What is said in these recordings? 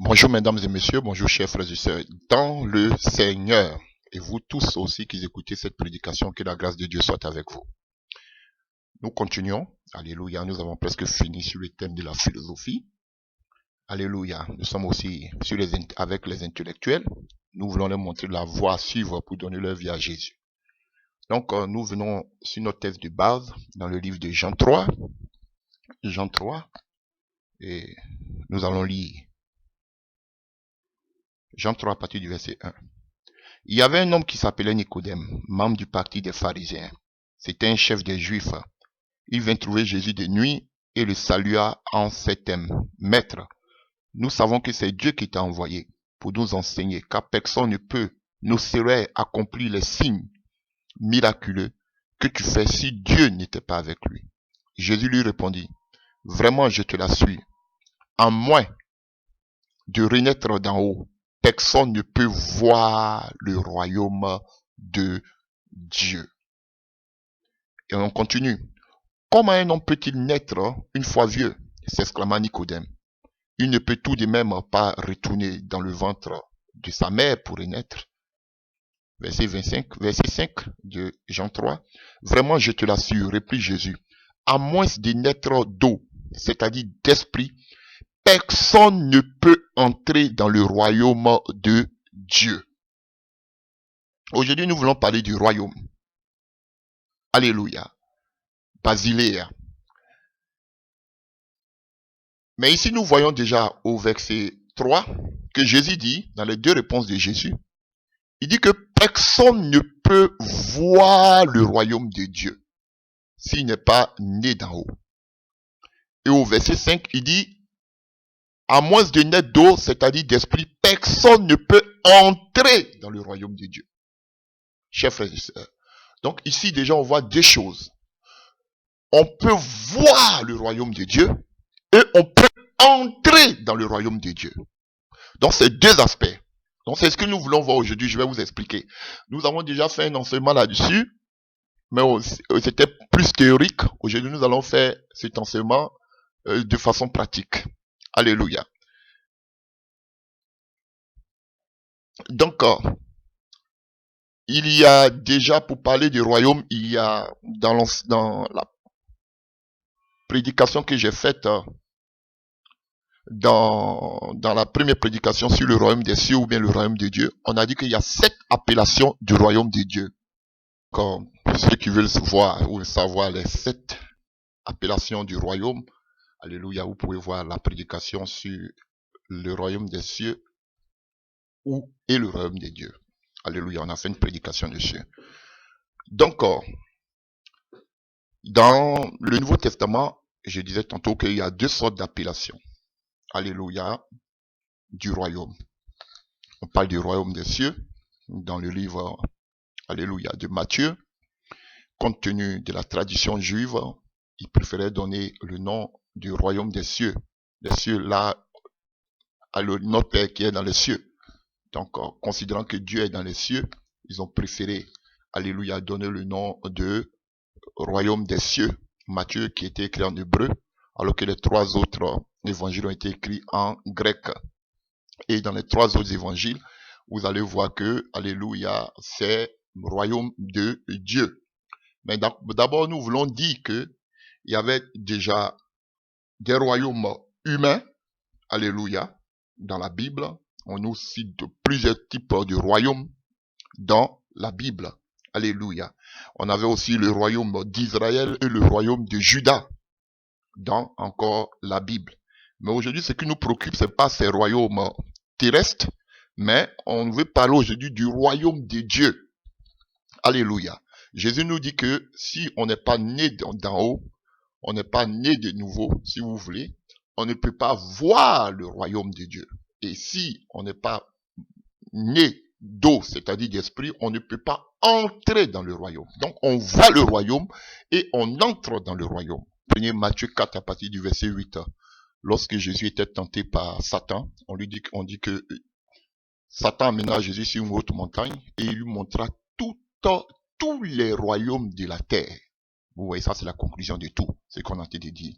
Bonjour mesdames et messieurs, bonjour chers frères et sœurs dans le Seigneur. Et vous tous aussi qui écoutez cette prédication, que la grâce de Dieu soit avec vous. Nous continuons, alléluia, nous avons presque fini sur le thème de la philosophie. Alléluia, nous sommes aussi avec les intellectuels. Nous voulons leur montrer la voie à suivre pour donner leur vie à Jésus. Donc nous venons sur notre texte de base dans le livre de Jean 3. Jean 3, et nous allons lire Jean 3 à partir du verset 1. Il y avait un homme qui s'appelait Nicodème, membre du parti des pharisiens. C'était un chef des Juifs. Il vint trouver Jésus de nuit et le salua en ces termes. Maître, nous savons que c'est Dieu qui t'a envoyé pour nous enseigner, car personne ne peut, ne saurait accomplir les signes miraculeux que tu fais si Dieu n'était pas avec lui. Jésus lui répondit, vraiment je te l'assure, à moins de renaître d'en haut, personne ne peut voir le royaume de Dieu. Et on continue. Comment un homme peut-il naître une fois vieux? S'exclama Nicodème. Il ne peut tout de même pas retourner dans le ventre de sa mère pour renaître. Verset 5 de Jean 3. Vraiment, je te l'assure, reprit Jésus, à moins de naître d'eau, c'est-à-dire d'esprit, personne ne peut entrer dans le royaume de Dieu. Aujourd'hui, nous voulons parler du royaume. Alléluia. Basileia. Mais ici, nous voyons déjà au verset 3 que Jésus dit, dans les deux réponses de Jésus, il dit que personne ne peut voir le royaume de Dieu s'il n'est pas né d'en haut. Et au verset 5, il dit, à moins de naître d'eau, c'est-à-dire d'esprit, personne ne peut entrer dans le royaume de Dieu. Chers frères et sœurs. Donc ici, déjà, on voit deux choses. On peut voir le royaume de Dieu et on peut entrer dans le royaume de Dieu. Donc, c'est deux aspects. Donc, c'est ce que nous voulons voir aujourd'hui. Je vais vous expliquer. Nous avons déjà fait un enseignement là-dessus, mais c'était plus théorique. Aujourd'hui, nous allons faire cet enseignement de façon pratique. Alléluia. Donc, il y a déjà, pour parler du royaume, il y a dans la prédication que j'ai faite, dans la première prédication sur le royaume des cieux ou bien le royaume de Dieu, on a dit qu'il y a 7 appellations du royaume de Dieu. Comme ceux qui veulent voir ou savoir les 7 appellations du royaume, alléluia, vous pouvez voir la prédication sur le royaume des cieux et le royaume de Dieu. Alléluia, on a fait une prédication dessus. Donc, dans le Nouveau Testament, je disais tantôt qu'il y a 2 sortes d'appellations. Alléluia, du royaume. On parle du royaume des cieux dans le livre, alléluia, de Matthieu. Compte tenu de la tradition juive, il préférait donner le nom du royaume des cieux. Les cieux, là, à notre Père qui est dans les cieux. Donc, considérant que Dieu est dans les cieux, ils ont préféré, alléluia, donner le nom de royaume des cieux. Matthieu qui était écrit en hébreu, alors que les 3 autres évangiles ont été écrits en grec. Et dans les 3 autres évangiles, vous allez voir que, alléluia, c'est le royaume de Dieu. Mais d'abord, nous voulons dire que il y avait déjà des royaumes humains, alléluia, dans la Bible. On nous cite plusieurs types de royaumes dans la Bible, alléluia. On avait aussi le royaume d'Israël et le royaume de Juda dans encore la Bible. Mais aujourd'hui, ce qui nous préoccupe, c'est pas ces royaumes terrestres, mais on veut parler aujourd'hui du royaume de Dieu. Alléluia. Jésus nous dit que si on n'est pas né d'en haut, on n'est pas né de nouveau, si vous voulez, on ne peut pas voir le royaume de Dieu. Et si on n'est pas né d'eau, c'est-à-dire d'esprit, on ne peut pas entrer dans le royaume. Donc on voit le royaume et on entre dans le royaume. Prenez Matthieu 4 à partir du verset 8. Lorsque Jésus était tenté par Satan, on dit que Satan amena Jésus sur une haute montagne et il lui montra tous les royaumes de la terre. Vous voyez, ça c'est la conclusion de tout, ce qu'on a été de dire.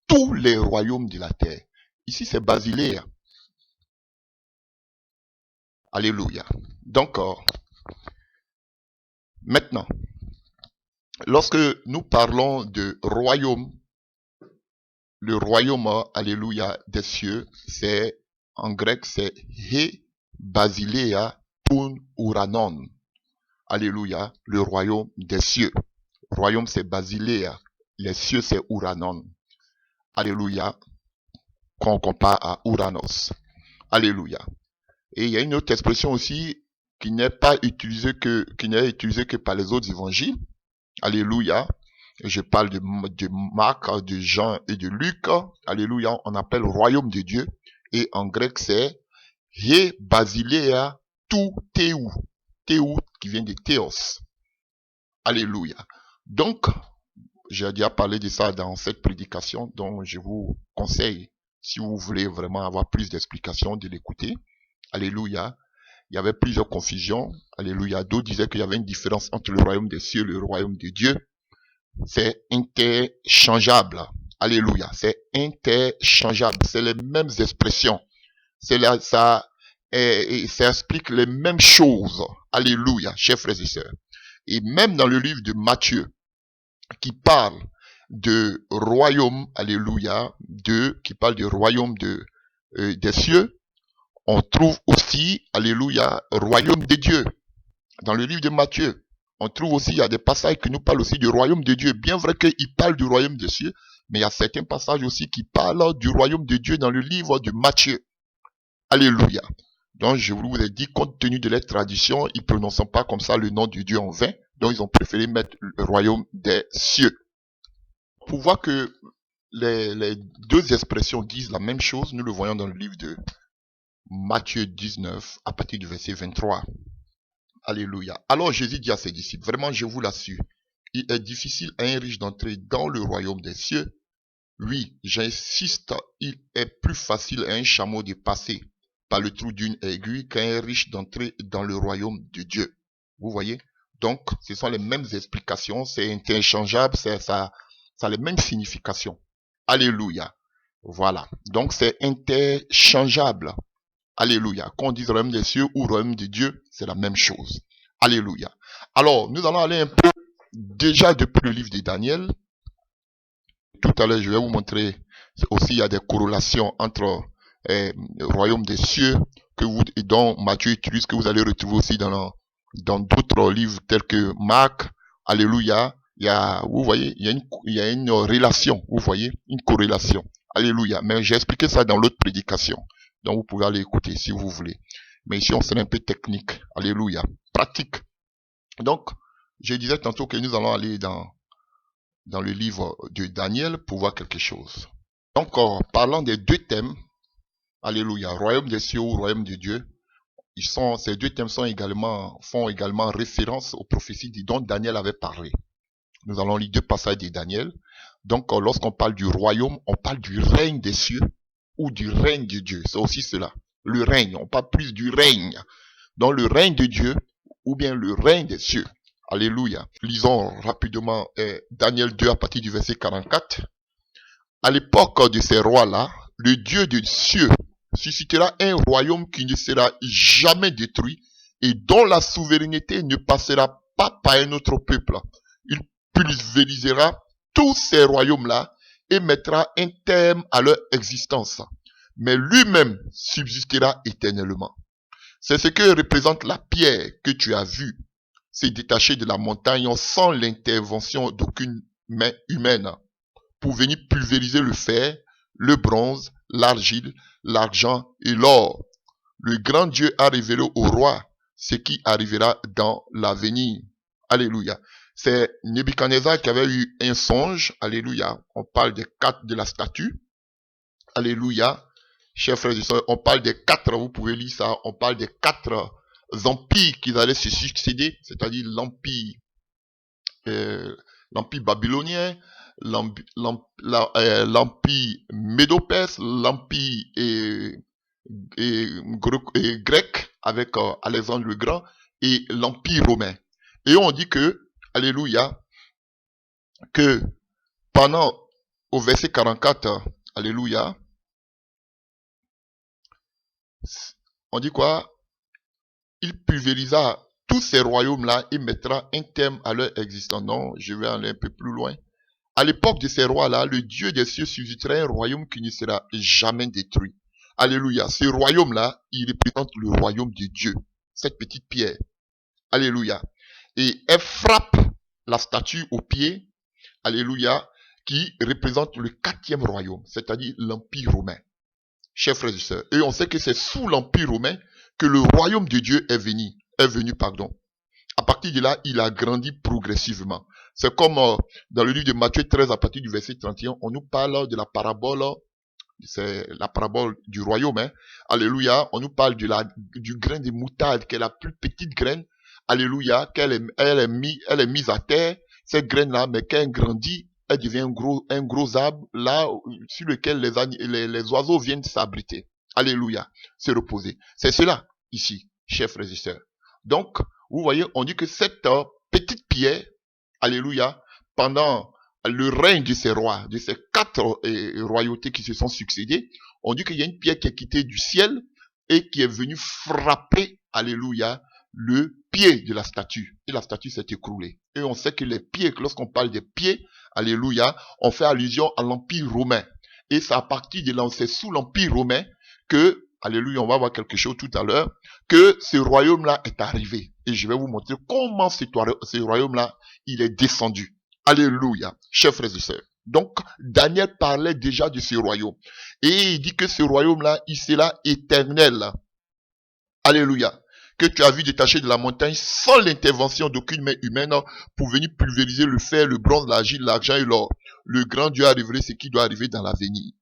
Tous les royaumes de la terre. Ici c'est Basileia. Alléluia. Donc, maintenant, lorsque nous parlons de royaume, le royaume, alléluia, des cieux, c'est, en grec, c'est He Basilea Pun Uranon. Alléluia, le royaume des cieux. Royaume, c'est Basilea. Les cieux, c'est Uranon. Alléluia, qu'on compare à Uranos. Alléluia. Et il y a une autre expression aussi qui n'est utilisée que par les autres évangiles. Alléluia. Je parle de Marc, de Jean et de Luc. Alléluia. On appelle royaume de Dieu. Et en grec, c'est He Basilea Tu Théou. Théou qui vient de Théos. Alléluia. Donc, j'ai déjà parlé de ça dans cette prédication, donc je vous conseille, si vous voulez vraiment avoir plus d'explications, de l'écouter. Alléluia. Il y avait plusieurs confusions. Alléluia. D'autres disaient qu'il y avait une différence entre le royaume des cieux et le royaume de Dieu. C'est interchangeable. Alléluia. C'est interchangeable. C'est les mêmes expressions. C'est là, ça explique les mêmes choses. Alléluia, chers frères et sœurs. Et même dans le livre de Matthieu, qui parle de royaume, alléluia, qui parle du royaume des cieux, on trouve aussi, alléluia, royaume de Dieu. Dans le livre de Matthieu, on trouve aussi, il y a des passages qui nous parlent aussi du royaume de Dieu. Bien vrai qu'il parle du royaume des cieux, mais il y a certains passages aussi qui parlent du royaume de Dieu dans le livre de Matthieu. Alléluia. Donc, je vous ai dit, compte tenu de leur tradition, ils ne prononçant pas comme ça le nom de Dieu en vain. Donc, ils ont préféré mettre le royaume des cieux. Pour voir que les deux expressions disent la même chose, nous le voyons dans le livre de Matthieu 19, à partir du verset 23. Alléluia. Alors Jésus dit à ses disciples, vraiment je vous l'assure, il est difficile à un riche d'entrer dans le royaume des cieux. Oui, j'insiste, il est plus facile à un chameau de passer par le trou d'une aiguille qu'à un riche d'entrer dans le royaume de Dieu. Vous voyez? Donc, ce sont les mêmes explications, c'est interchangeable, ça a les mêmes significations. Alléluia. Voilà. Donc, c'est interchangeable. Alléluia. Qu'on dise royaume des cieux ou royaume de Dieu, c'est la même chose. Alléluia. Alors, nous allons aller un peu déjà depuis le livre de Daniel. Tout à l'heure, je vais vous montrer aussi il y a des corrélations entre le royaume des cieux dont Matthieu utilise, que vous allez retrouver aussi dans d'autres livres tels que Marc. Alléluia. Vous voyez, il y a une relation. Vous voyez, une corrélation. Alléluia. Mais j'ai expliqué ça dans l'autre prédication. Donc vous pouvez aller écouter si vous voulez. Mais ici, on serait un peu technique. Alléluia. Pratique. Donc, je disais tantôt que nous allons aller dans le livre de Daniel pour voir quelque chose. Donc, parlant des deux thèmes, alléluia, royaume des cieux ou royaume de Dieu, ces deux thèmes font également référence aux prophéties dont Daniel avait parlé. Nous allons lire deux passages de Daniel. Donc, lorsqu'on parle du royaume, on parle du règne des cieux ou du règne de Dieu. C'est aussi cela. Le règne, on parle plus du règne. Donc, le règne de Dieu ou bien le règne des cieux. Alléluia. Lisons rapidement Daniel 2 à partir du verset 44. À l'époque de ces rois-là, le Dieu des cieux suscitera un royaume qui ne sera jamais détruit et dont la souveraineté ne passera pas par un autre peuple. Il pulvérisera tous ces royaumes-là et mettra un terme à leur existence. Mais lui-même subsistera éternellement. C'est ce que représente la pierre que tu as vue s'est détaché de la montagne sans l'intervention d'aucune main humaine pour venir pulvériser le fer, le bronze, l'argile, l'argent et l'or. Le grand Dieu a révélé au roi ce qui arrivera dans l'avenir. Alléluia. C'est Nebuchadnezzar qui avait eu un songe. Alléluia. On parle des quatre de la statue. Alléluia. Chers frères et sœurs, on parle des quatre, vous pouvez lire ça, on parle des quatre empires qui allaient se succéder, c'est-à-dire l'empire babylonien, l'empire médo-perse, l'empire grec avec Alexandre le Grand et l'empire romain. Et on dit que, alléluia, que au verset 44, alléluia, on dit quoi? il pulvérisa tous ces royaumes-là et mettra un terme à leur existence. Non, je vais aller un peu plus loin. À l'époque de ces rois-là, le Dieu des cieux suscitera un royaume qui ne sera jamais détruit. Alléluia. Ce royaume-là, il représente le royaume de Dieu. Cette petite pierre. Alléluia. Et elle frappe la statue au pied. Alléluia. Qui représente le 4e royaume, c'est-à-dire l'Empire romain. Chers frères et sœurs. Et on sait que c'est sous l'Empire romain que le royaume de Dieu est venu. À partir de là, il a grandi progressivement. C'est comme dans le livre de Matthieu 13, à partir du verset 31, on nous parle de la parabole, c'est la parabole du royaume. Hein. Alléluia. On nous parle du grain de moutarde, qui est la plus petite graine. Alléluia. Elle est mise à terre, cette graine-là, mais quand elle grandit, elle devient un gros arbre, là, sur lequel les oiseaux viennent s'abriter. Alléluia. Se reposer. C'est cela, ici, chers frères et sœurs. Donc, vous voyez, on dit que cette petite pierre, alléluia, pendant le règne de ces rois, de ces 4 royautés qui se sont succédées, on dit qu'il y a une pierre qui est quittée du ciel et qui est venue frapper, alléluia, le pied de la statue. Et la statue s'est écroulée. Et on sait que les pieds, lorsqu'on parle des pieds, alléluia, on fait allusion à l'Empire romain. Et c'est à partir de là, c'est sous l'Empire romain que, alléluia, on va voir quelque chose tout à l'heure, que ce royaume-là est arrivé. Et je vais vous montrer comment ce royaume-là, il est descendu. Alléluia, chers frères et sœurs. Donc, Daniel parlait déjà de ce royaume. Et il dit que ce royaume-là, il sera éternel. Alléluia. Que tu as vu détacher de la montagne sans l'intervention d'aucune main humaine pour venir pulvériser le fer, le bronze, l'argile, l'argent et l'or. Le grand Dieu a révélé ce qui doit arriver dans l'avenir.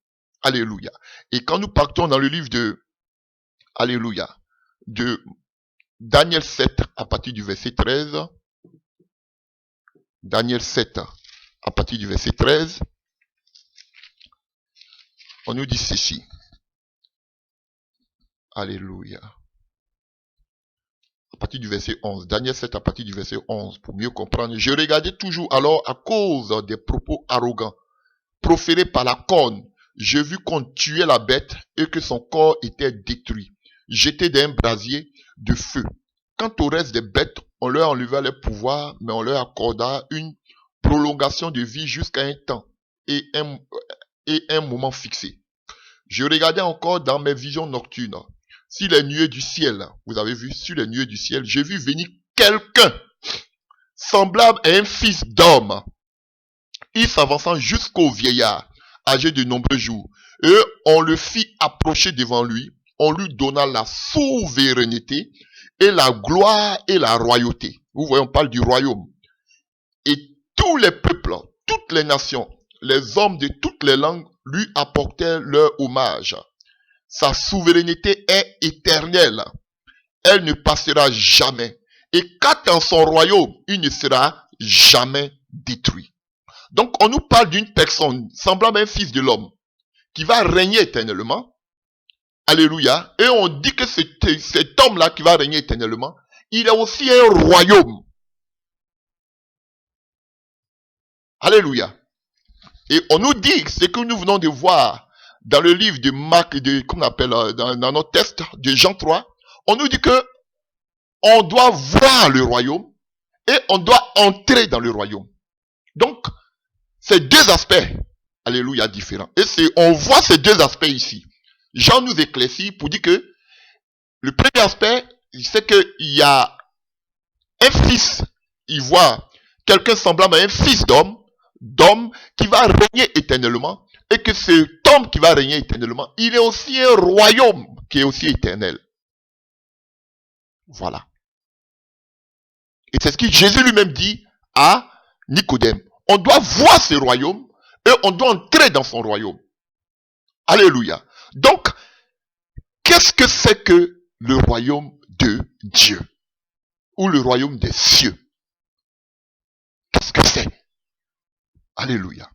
Alléluia. Et quand nous partons dans le livre de, alléluia, de Daniel 7 à partir du verset 13, Daniel 7 à partir du verset 13, on nous dit ceci. Alléluia. À partir du verset 11. Daniel 7 à partir du verset 11, pour mieux comprendre. Je regardais toujours alors à cause des propos arrogants, proférés par la corne. J'ai vu qu'on tuait la bête et que son corps était détruit, jeté d'un brasier de feu. Quant au reste des bêtes, on leur enleva les pouvoirs, mais on leur accorda une prolongation de vie jusqu'à un temps et un moment fixé. Je regardais encore dans mes visions nocturnes. Sur les nuées du ciel, vous avez vu, sur les nuées du ciel, j'ai vu venir quelqu'un semblable à un fils d'homme. Il s'avançant jusqu'au vieillard, âgé de nombreux jours. Et on le fit approcher devant lui. On lui donna la souveraineté et la gloire et la royauté. Vous voyez, on parle du royaume. Et tous les peuples, toutes les nations, les hommes de toutes les langues lui apportèrent leur hommage. Sa souveraineté est éternelle. Elle ne passera jamais. Et qu'attend son royaume, il ne sera jamais détruit. Donc, on nous parle d'une personne semblable à un fils de l'homme qui va régner éternellement. Alléluia. Et on dit que cet homme-là qui va régner éternellement, il a aussi un royaume. Alléluia. Et on nous dit ce que nous venons de voir dans le livre de Marc, qu'on appelle dans notre texte de Jean 3, on nous dit que on doit voir le royaume et on doit entrer dans le royaume. Donc, c'est 2 aspects, alléluia, différents. Et on voit ces 2 aspects ici. Jean nous éclaircit pour dire que le premier aspect, c'est qu'il y a un fils, il voit quelqu'un semblable à un fils d'homme qui va régner éternellement, et que cet homme qui va régner éternellement, il est aussi un royaume qui est aussi éternel. Voilà. Et c'est ce que Jésus lui-même dit à Nicodème. On doit voir ce royaume et on doit entrer dans son royaume. Alléluia. Donc, qu'est-ce que c'est que le royaume de Dieu? Ou le royaume des cieux? Qu'est-ce que c'est? Alléluia.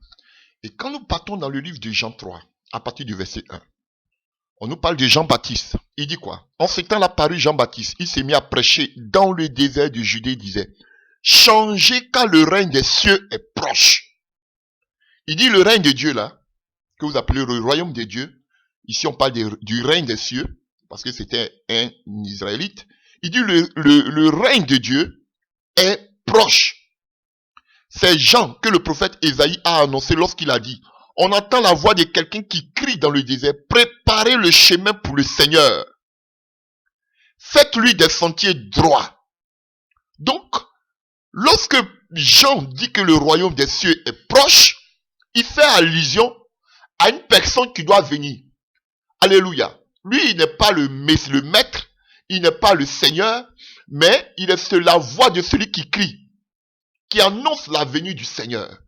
Et quand nous partons dans le livre de Jean 3, à partir du verset 1, on nous parle de Jean-Baptiste. Il dit quoi? En ce temps-là parut Jean-Baptiste. Il s'est mis à prêcher dans le désert de Judée. Il disait, changez car le règne des cieux est proche. Il dit le règne de Dieu là, que vous appelez le royaume de Dieu. Ici on parle du règne des cieux, parce que c'était un Israélite. Il dit le règne de Dieu est proche. C'est Jean que le prophète Ésaïe a annoncé lorsqu'il a dit, on entend la voix de quelqu'un qui crie dans le désert, préparez le chemin pour le Seigneur. Faites-lui des sentiers droits. Donc, lorsque Jean dit que le royaume des cieux est proche, il fait allusion à une personne qui doit venir. Alléluia. Lui, il n'est pas le maître, il n'est pas le Seigneur, mais il est la voix de celui qui crie, qui annonce la venue du Seigneur.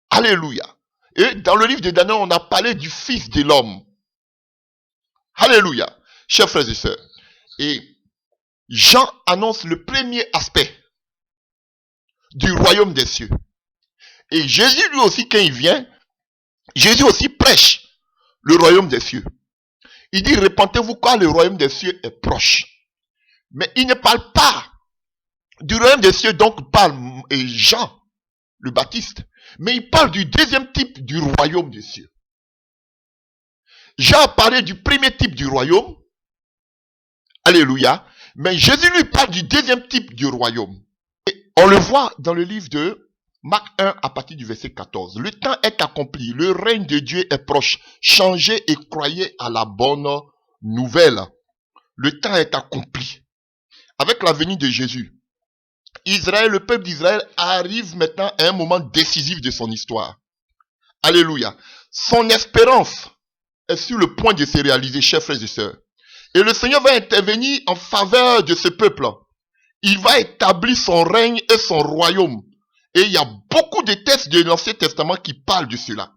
Alléluia. Et dans le livre de Daniel, on a parlé du Fils de l'homme. Alléluia. Chers frères et sœurs. Et Jean annonce le premier aspect du royaume des cieux. Et Jésus, lui aussi, quand il vient, Jésus aussi prêche le royaume des cieux. Il dit, répentez-vous car le royaume des cieux est proche. Mais il ne parle pas du royaume des cieux, donc parle Jean, le Baptiste. Mais il parle du deuxième type du royaume des cieux. Jean a parlé du premier type du royaume. Alléluia. Mais Jésus lui parle du deuxième type du royaume. Et on le voit dans le livre de Marc 1 à partir du verset 14. Le temps est accompli. Le règne de Dieu est proche. Changez et croyez à la bonne nouvelle. Le temps est accompli. Avec la venue de Jésus, Israël, le peuple d'Israël arrive maintenant à un moment décisif de son histoire. Alléluia. Son espérance est sur le point de se réaliser, chers frères et sœurs. Et le Seigneur va intervenir en faveur de ce peuple. Il va établir son règne et son royaume. Et il y a beaucoup de textes de l'Ancien Testament qui parlent de cela.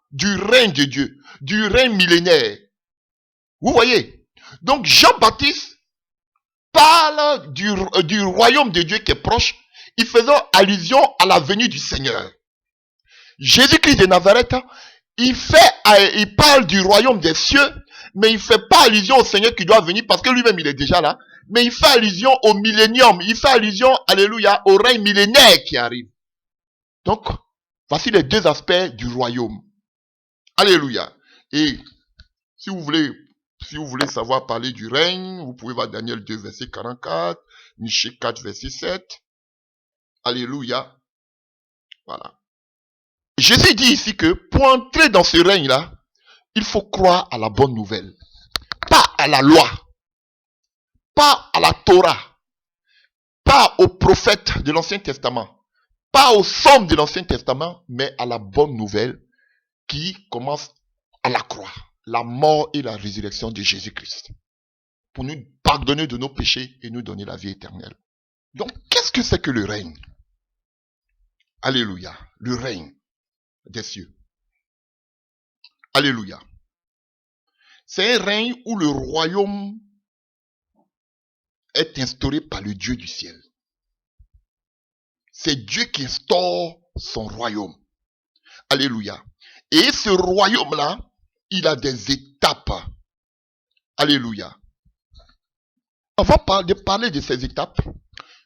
Du règne de Dieu, du règne millénaire. Vous voyez? Donc Jean-Baptiste parle du royaume de Dieu qui est proche, il faisant allusion à la venue du Seigneur. Jésus-Christ de Nazareth, il parle du royaume des cieux, mais il ne fait pas allusion au Seigneur qui doit venir parce que lui-même il est déjà là, mais il fait allusion au millénium, il fait allusion, alléluia, au règne millénaire qui arrive. Donc, voici les deux aspects du royaume. Alléluia. Et si vous voulez savoir parler du règne, vous pouvez voir Daniel 2, verset 44, Michée 4, verset 7. Alléluia. Voilà. Jésus dit ici que pour entrer dans ce règne-là, il faut croire à la bonne nouvelle. Pas à la loi. Pas à la Torah. Pas aux prophètes de l'Ancien Testament. Pas aux sommes de l'Ancien Testament, mais à la bonne nouvelle qui commence à la croix. La mort et la résurrection de Jésus-Christ. Pour nous pardonner de nos péchés et nous donner la vie éternelle. Donc, qu'est-ce que c'est que le règne? Alléluia. Le règne des cieux. Alléluia. C'est un règne où le royaume est instauré par le Dieu du ciel. C'est Dieu qui instaure son royaume. Alléluia. Et ce royaume-là, il a des étapes. Alléluia. Avant de parler de ces étapes,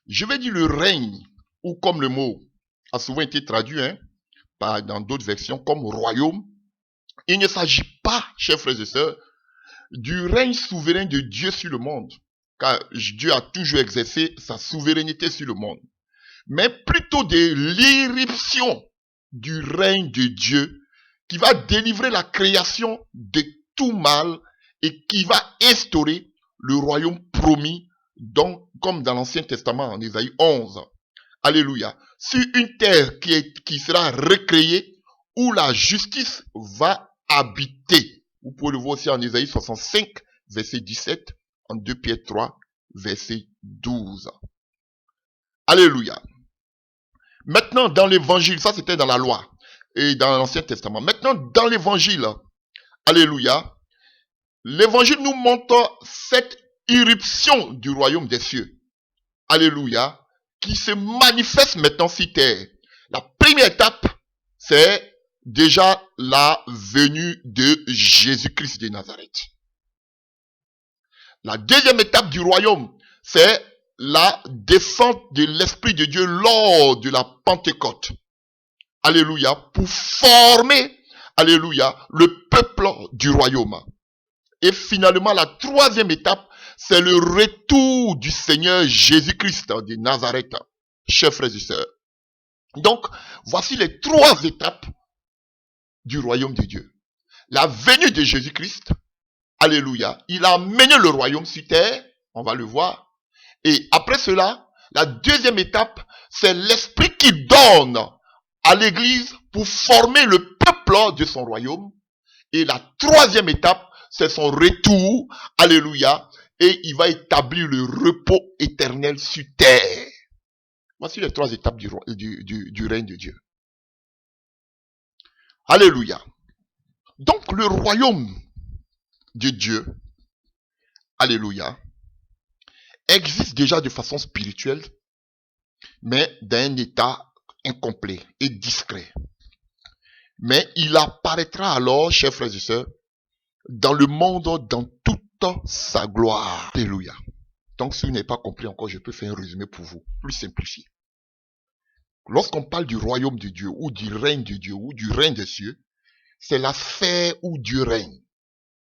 je vais dire le règne, ou comme le mot a souvent été traduit, dans d'autres versions, comme royaume. Il ne s'agit pas, chers frères et sœurs, du règne souverain de Dieu sur le monde, car Dieu a toujours exercé sa souveraineté sur le monde, mais plutôt de l'irruption du règne de Dieu qui va délivrer la création de tout mal et qui va instaurer le royaume promis, donc, comme dans l'Ancien Testament, en Ésaïe 11. Alléluia. Sur une terre qui sera recréée, où la justice va habiter. Vous pouvez le voir aussi en Ésaïe 65, verset 17, en 2 Pierre 3, verset 12. Alléluia. Maintenant, dans l'évangile, ça c'était dans la loi et dans l'Ancien Testament. Maintenant, dans l'évangile, alléluia, l'évangile nous montre cette irruption du royaume des cieux. Alléluia, qui se manifeste maintenant sur terre. La première étape, c'est déjà la venue de Jésus-Christ de Nazareth. La deuxième étape du royaume, c'est la descente de l'Esprit de Dieu lors de la Pentecôte. Alléluia, pour former, alléluia, le peuple du royaume. Et finalement, la troisième étape, c'est le retour du Seigneur Jésus-Christ de Nazareth, chers frères et sœurs. Donc, voici les 3 étapes du royaume de Dieu. La venue de Jésus-Christ, alléluia, il a mené le royaume sur terre, on va le voir. Et après cela, la deuxième étape, c'est l'esprit qui donne à l'église pour former le peuple de son royaume. Et la troisième étape, c'est son retour, alléluia, et il va établir le repos éternel sur terre. Voici les 3 étapes du règne de Dieu. Alléluia. Donc le royaume de Dieu, alléluia, existe déjà de façon spirituelle, mais dans un état incomplet et discret. Mais il apparaîtra alors, chers frères et sœurs, dans le monde dans toute sa gloire. Alléluia. Donc si vous n'avez pas compris encore, je peux faire un résumé pour vous, plus simplifié. Lorsqu'on parle du royaume de Dieu, ou du règne de Dieu, ou du règne des cieux, c'est la sphère où Dieu règne.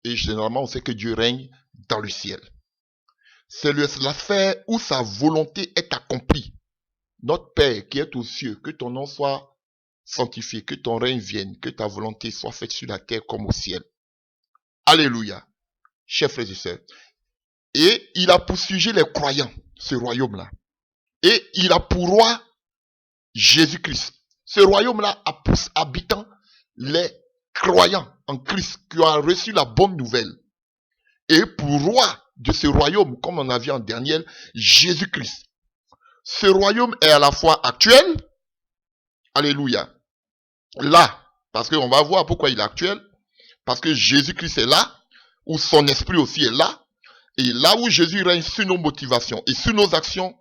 Et généralement, on sait que Dieu règne dans le ciel. C'est la sphère où sa volonté est accomplie. Notre Père qui est aux cieux, que ton nom soit sanctifié, que ton règne vienne, que ta volonté soit faite sur la terre comme au ciel. Alléluia. Chers frères et sœurs. Et il a pour sujet les croyants, ce royaume-là. Et il a pour roi Jésus-Christ. Ce royaume-là a pour habitant les croyants en Christ qui ont reçu la bonne nouvelle. Et pour roi de ce royaume, comme on a vu en Daniel, Jésus-Christ. Ce royaume est à la fois actuel, alléluia, là, parce qu'on va voir pourquoi il est actuel, parce que Jésus-Christ est là, où son esprit aussi est là, et là où Jésus règne sur nos motivations et sur nos actions,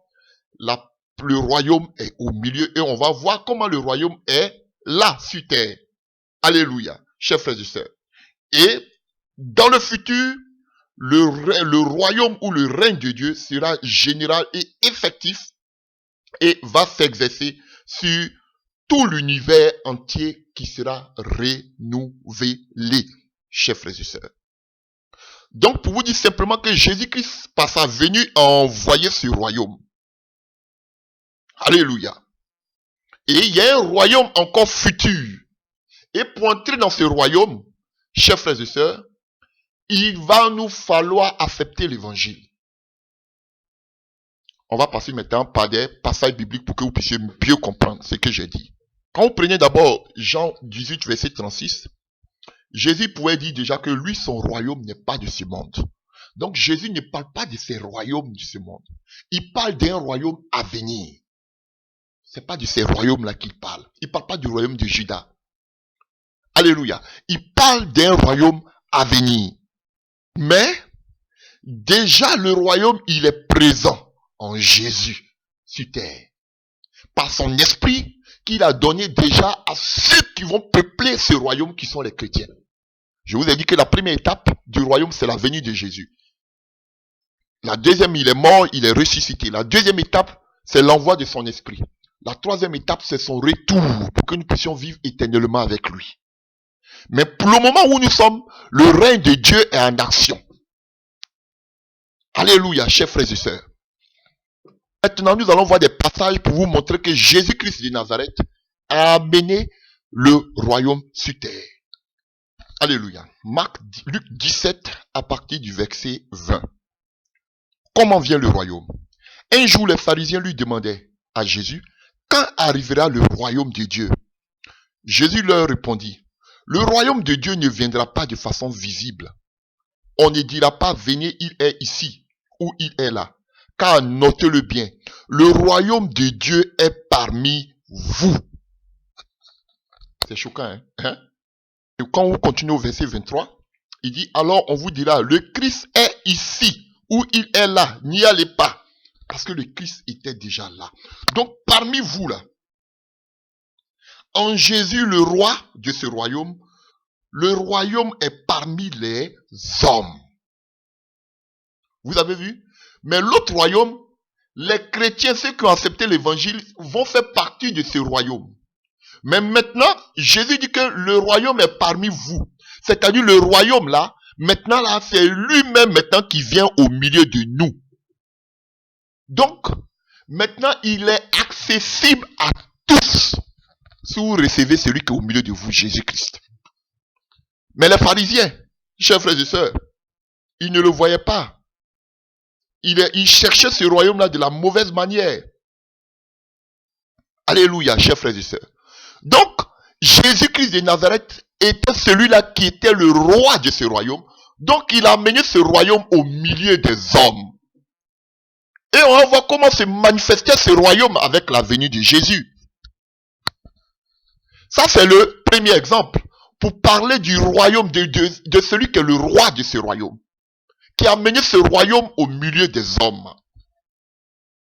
le royaume est au milieu, et on va voir comment le royaume est là, sur terre. Alléluia, chers frères et sœurs. Et dans le futur, le royaume ou le règne de Dieu sera général et effectif et va s'exercer sur tout l'univers entier qui sera renouvelé, chers frères et sœurs. Donc, pour vous dire simplement que Jésus-Christ, par sa venue, a envoyé ce royaume. Alléluia. Et il y a un royaume encore futur. Et pour entrer dans ce royaume, chers frères et sœurs, il va nous falloir accepter l'évangile. On va passer maintenant par des passages bibliques pour que vous puissiez mieux comprendre ce que j'ai dit. Quand vous prenez d'abord Jean 18, verset 36, Jésus pouvait dire déjà que lui, son royaume n'est pas de ce monde. Donc Jésus ne parle pas de ces royaumes de ce monde. Il parle d'un royaume à venir. C'est pas de ces royaumes-là qu'il parle. Il parle pas du royaume de Juda. Alléluia. Il parle d'un royaume à venir. Mais, déjà le royaume, il est présent en Jésus sur terre. Par son esprit qu'il a donné déjà à ceux qui vont peupler ce royaume qui sont les chrétiens. Je vous ai dit que la première étape du royaume, c'est la venue de Jésus. La deuxième, il est mort, il est ressuscité. La deuxième étape, c'est l'envoi de son esprit. La troisième étape, c'est son retour pour que nous puissions vivre éternellement avec lui. Mais pour le moment où nous sommes, le règne de Dieu est en action. Alléluia, chers frères et sœurs. Maintenant, nous allons voir des passages pour vous montrer que Jésus-Christ de Nazareth a amené le royaume sur terre. Alléluia. Luc 17, à partir du verset 20. Comment vient le royaume? Un jour, les pharisiens lui demandaient à Jésus, quand arrivera le royaume de Dieu? Jésus leur répondit, le royaume de Dieu ne viendra pas de façon visible. On ne dira pas, venez, il est ici, ou il est là. Car notez-le bien, le royaume de Dieu est parmi vous. C'est choquant, hein? Et quand on continue au verset 23, il dit, alors on vous dira, le Christ est ici, ou il est là, n'y allez pas. Parce que le Christ était déjà là. Donc parmi vous là, en Jésus le roi de ce royaume, le royaume est parmi les hommes. Vous avez vu? Mais l'autre royaume, les chrétiens, ceux qui ont accepté l'évangile, vont faire partie de ce royaume. Mais maintenant, Jésus dit que le royaume est parmi vous. C'est-à-dire le royaume là, Maintenant là, c'est lui-même maintenant qui vient au milieu de nous. Donc, maintenant, il est accessible à tous si vous recevez celui qui est au milieu de vous, Jésus-Christ. Mais les pharisiens, chers frères et sœurs, ils ne le voyaient pas. Ils cherchaient ce royaume-là de la mauvaise manière. Alléluia, chers frères et sœurs. Donc, Jésus-Christ de Nazareth était celui-là qui était le roi de ce royaume. Donc, il a amené ce royaume au milieu des hommes. Et on va voir comment se manifestait ce royaume avec la venue de Jésus. Ça, c'est le premier exemple. Pour parler du royaume, de celui qui est le roi de ce royaume. Qui a amené ce royaume au milieu des hommes.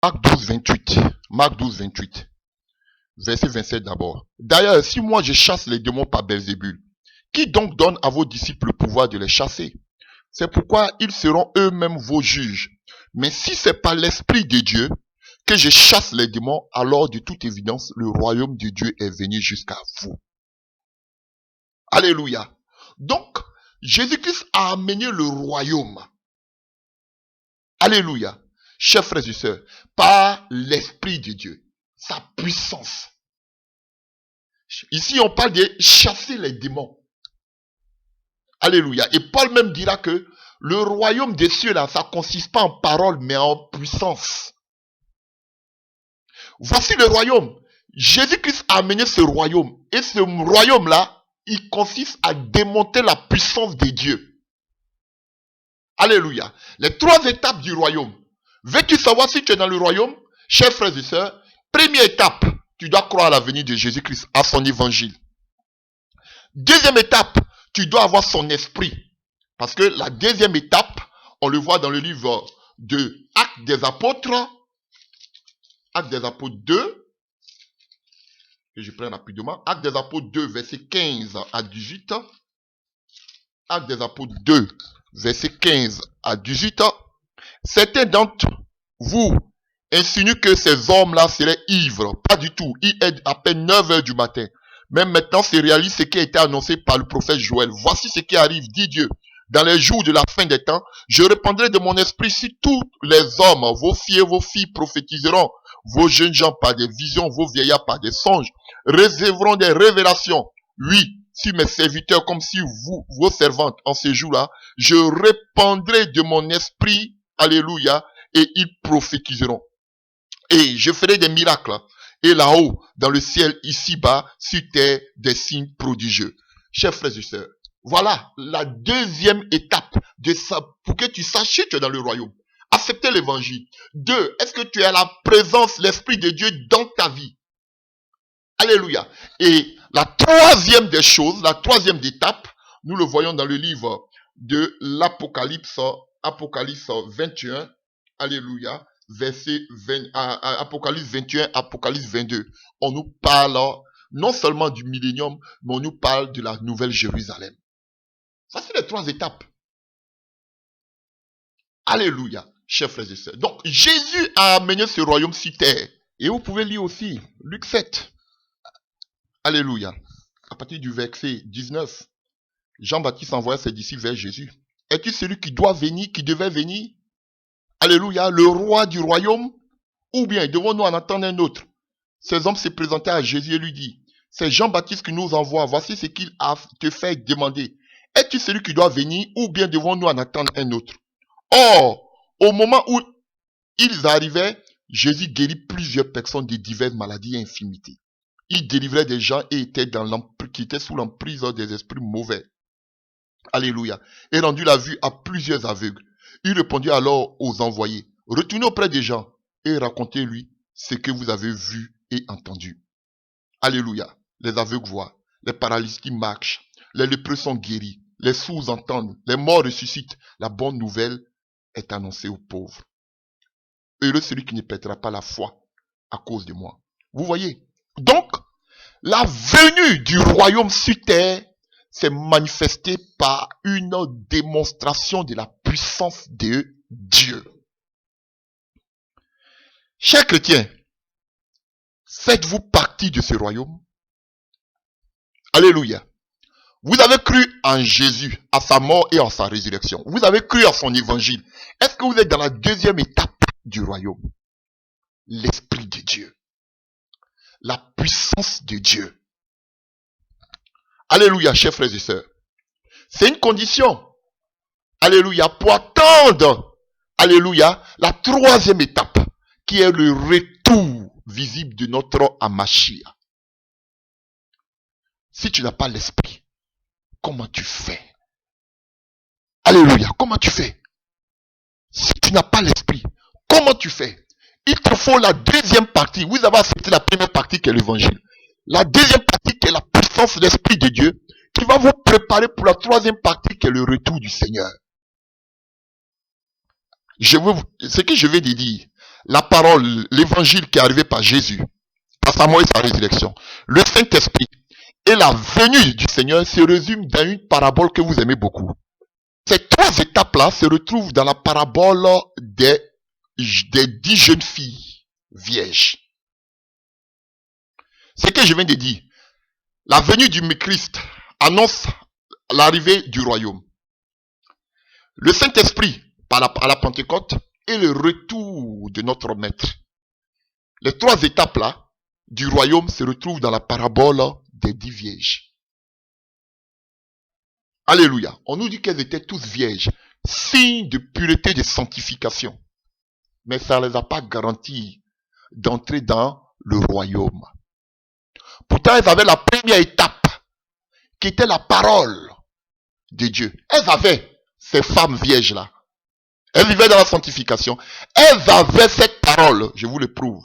Marc 12, 28. Marc 12, 28. Verset 27 d'abord. D'ailleurs, si moi je chasse les démons par Belzébul, qui donc donne à vos disciples le pouvoir de les chasser? C'est pourquoi ils seront eux-mêmes vos juges. Mais si c'est par l'Esprit de Dieu que je chasse les démons, alors de toute évidence, le royaume de Dieu est venu jusqu'à vous. Alléluia. Donc, Jésus-Christ a amené le royaume. Alléluia. Chers frères et sœurs, par l'Esprit de Dieu, sa puissance. Ici, on parle de chasser les démons. Alléluia. Et Paul même dira que le royaume des cieux, là, ça ne consiste pas en parole, mais en puissance. Voici le royaume. Jésus-Christ a amené ce royaume. Et ce royaume-là, il consiste à démonter la puissance de Dieu. Alléluia. Les 3 étapes du royaume. Veux-tu savoir si tu es dans le royaume? Chers frères et sœurs, première étape, tu dois croire à la venue de Jésus-Christ, à son évangile. Deuxième étape, tu dois avoir son esprit. Parce que la deuxième étape, on le voit dans le livre de Actes des Apôtres. Actes des Apôtres 2. Que je prenne rapidement. Actes des Apôtres 2, verset 15 à 18. Actes des Apôtres 2, verset 15 à 18. Certains d'entre vous insinuent que ces hommes-là seraient ivres. Pas du tout. Il est à peine 9 heures du matin. Même maintenant, c'est réalise ce qui a été annoncé par le prophète Joël. Voici ce qui arrive, dit Dieu. Dans les jours de la fin des temps, je répandrai de mon esprit sur tous les hommes. Vos filles et vos filles prophétiseront. Vos jeunes gens par des visions, vos vieillards par des songes. Recevront des révélations. Oui, si mes serviteurs, comme si vous, vos servantes, en ces jours-là, je répandrai de mon esprit, alléluia, et ils prophétiseront. Et je ferai des miracles. Et là-haut, dans le ciel, ici-bas, sur terre, des signes prodigieux. Chers frères et sœurs, voilà la deuxième étape de ça, pour que tu saches que tu es dans le royaume. Accepter l'évangile. 2. Est-ce que tu as la présence, l'Esprit de Dieu dans ta vie? Alléluia. Et la troisième des choses, la troisième étape, nous le voyons dans le livre de l'Apocalypse, Apocalypse 21. Alléluia. Verset 20, Apocalypse 21, Apocalypse 22. On nous parle non seulement du millénium, mais on nous parle de la nouvelle Jérusalem. Ça, c'est les 3 étapes. Alléluia, chers frères et sœurs. Donc, Jésus a amené ce royaume sur terre. Et vous pouvez lire aussi Luc 7. Alléluia. À partir du verset 19, Jean-Baptiste envoya ses disciples vers Jésus. Es-tu celui qui doit venir, qui devait venir? Alléluia, le roi du royaume? Ou bien devons-nous en attendre un autre? Ces hommes se présentaient à Jésus et lui dit, c'est Jean-Baptiste qui nous envoie, voici ce qu'il a te fait demander. Es-tu celui qui doit venir ou bien devons-nous en attendre un autre? Or, au moment où ils arrivaient, Jésus guérit plusieurs personnes de diverses maladies et infirmités. Il délivrait des gens et qui étaient sous l'emprise des esprits mauvais. Alléluia. Et rendu la vue à plusieurs aveugles. Il répondit alors aux envoyés, retournez auprès des gens et racontez-lui ce que vous avez vu et entendu. Alléluia. Les aveugles voient, les paralytiques marchent, les lépreux sont guéris, les sourds entendent, les morts ressuscitent. La bonne nouvelle est annoncée aux pauvres. Heureux celui qui ne perdra pas la foi à cause de moi. Vous voyez? Donc, la venue du royaume sur terre s'est manifestée par une démonstration de la puissance de Dieu. Chers chrétiens, faites-vous partie de ce royaume? Alléluia. Vous avez cru en Jésus, à sa mort et en sa résurrection. Vous avez cru en son évangile. Est-ce que vous êtes dans la deuxième étape du royaume? L'Esprit de Dieu. La puissance de Dieu. Alléluia, chers frères et sœurs. C'est une condition. Alléluia, pour attendre, alléluia, la troisième étape, qui est le retour visible de notre Amashia. Si tu n'as pas l'esprit, comment tu fais? Alléluia, comment tu fais? Si tu n'as pas l'esprit, comment tu fais? Il te faut la deuxième partie. Vous avez accepté la première partie qui est l'évangile. La deuxième partie qui est la puissance de l'Esprit de Dieu, qui va vous préparer pour la troisième partie qui est le retour du Seigneur. Ce que je vais te dire, la parole, l'évangile qui est arrivé par Jésus, par sa mort et sa résurrection, le Saint-Esprit et la venue du Seigneur se résument dans une parabole que vous aimez beaucoup. Ces trois étapes-là se retrouvent dans la parabole des 10 jeunes filles vierges. Ce que je viens de dire, la venue du Christ annonce l'arrivée du royaume. Le Saint-Esprit, à la Pentecôte, et le retour de notre Maître. Les trois étapes-là du royaume se retrouvent dans la parabole des 10 vierges. Alléluia. On nous dit qu'elles étaient tous vierges, signe de pureté, de sanctification. Mais ça ne les a pas garanties d'entrer dans le royaume. Pourtant, elles avaient la première étape, qui était la parole de Dieu. Elles avaient ces femmes vierges-là. Elles vivaient dans la sanctification. Elles avaient cette parole, je vous le prouve.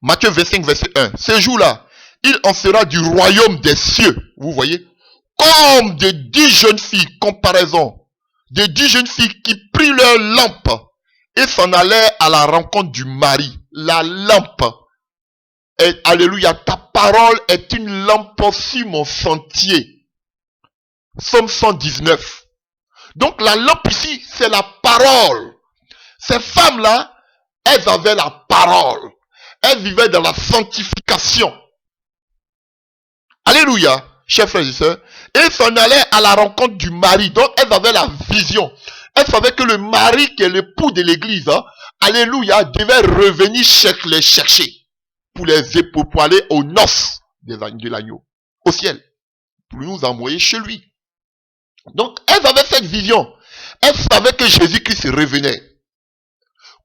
Matthieu 25, verset 1. Ce jour-là, il en sera du royaume des cieux. Vous voyez? Comme de 10 jeunes filles, comparaison. De 10 jeunes filles qui prirent leur lampe et s'en allèrent à la rencontre du mari. La lampe. Et, alléluia, ta parole est une lampe sur mon sentier. Psaume 119. Donc la lampe ici, c'est la parole. Ces femmes-là, elles avaient la parole. Elles vivaient dans la sanctification. Alléluia, chers frères et sœurs. Et s'en allaient à la rencontre du mari. Donc elles avaient la vision. Elles savaient que le mari qui est l'époux de l'église, alléluia, devait revenir les chercher. Pour aller aux noces de l'agneau. Au ciel. Pour nous envoyer chez lui. Donc, elles avaient cette vision. Elles savaient que Jésus-Christ revenait.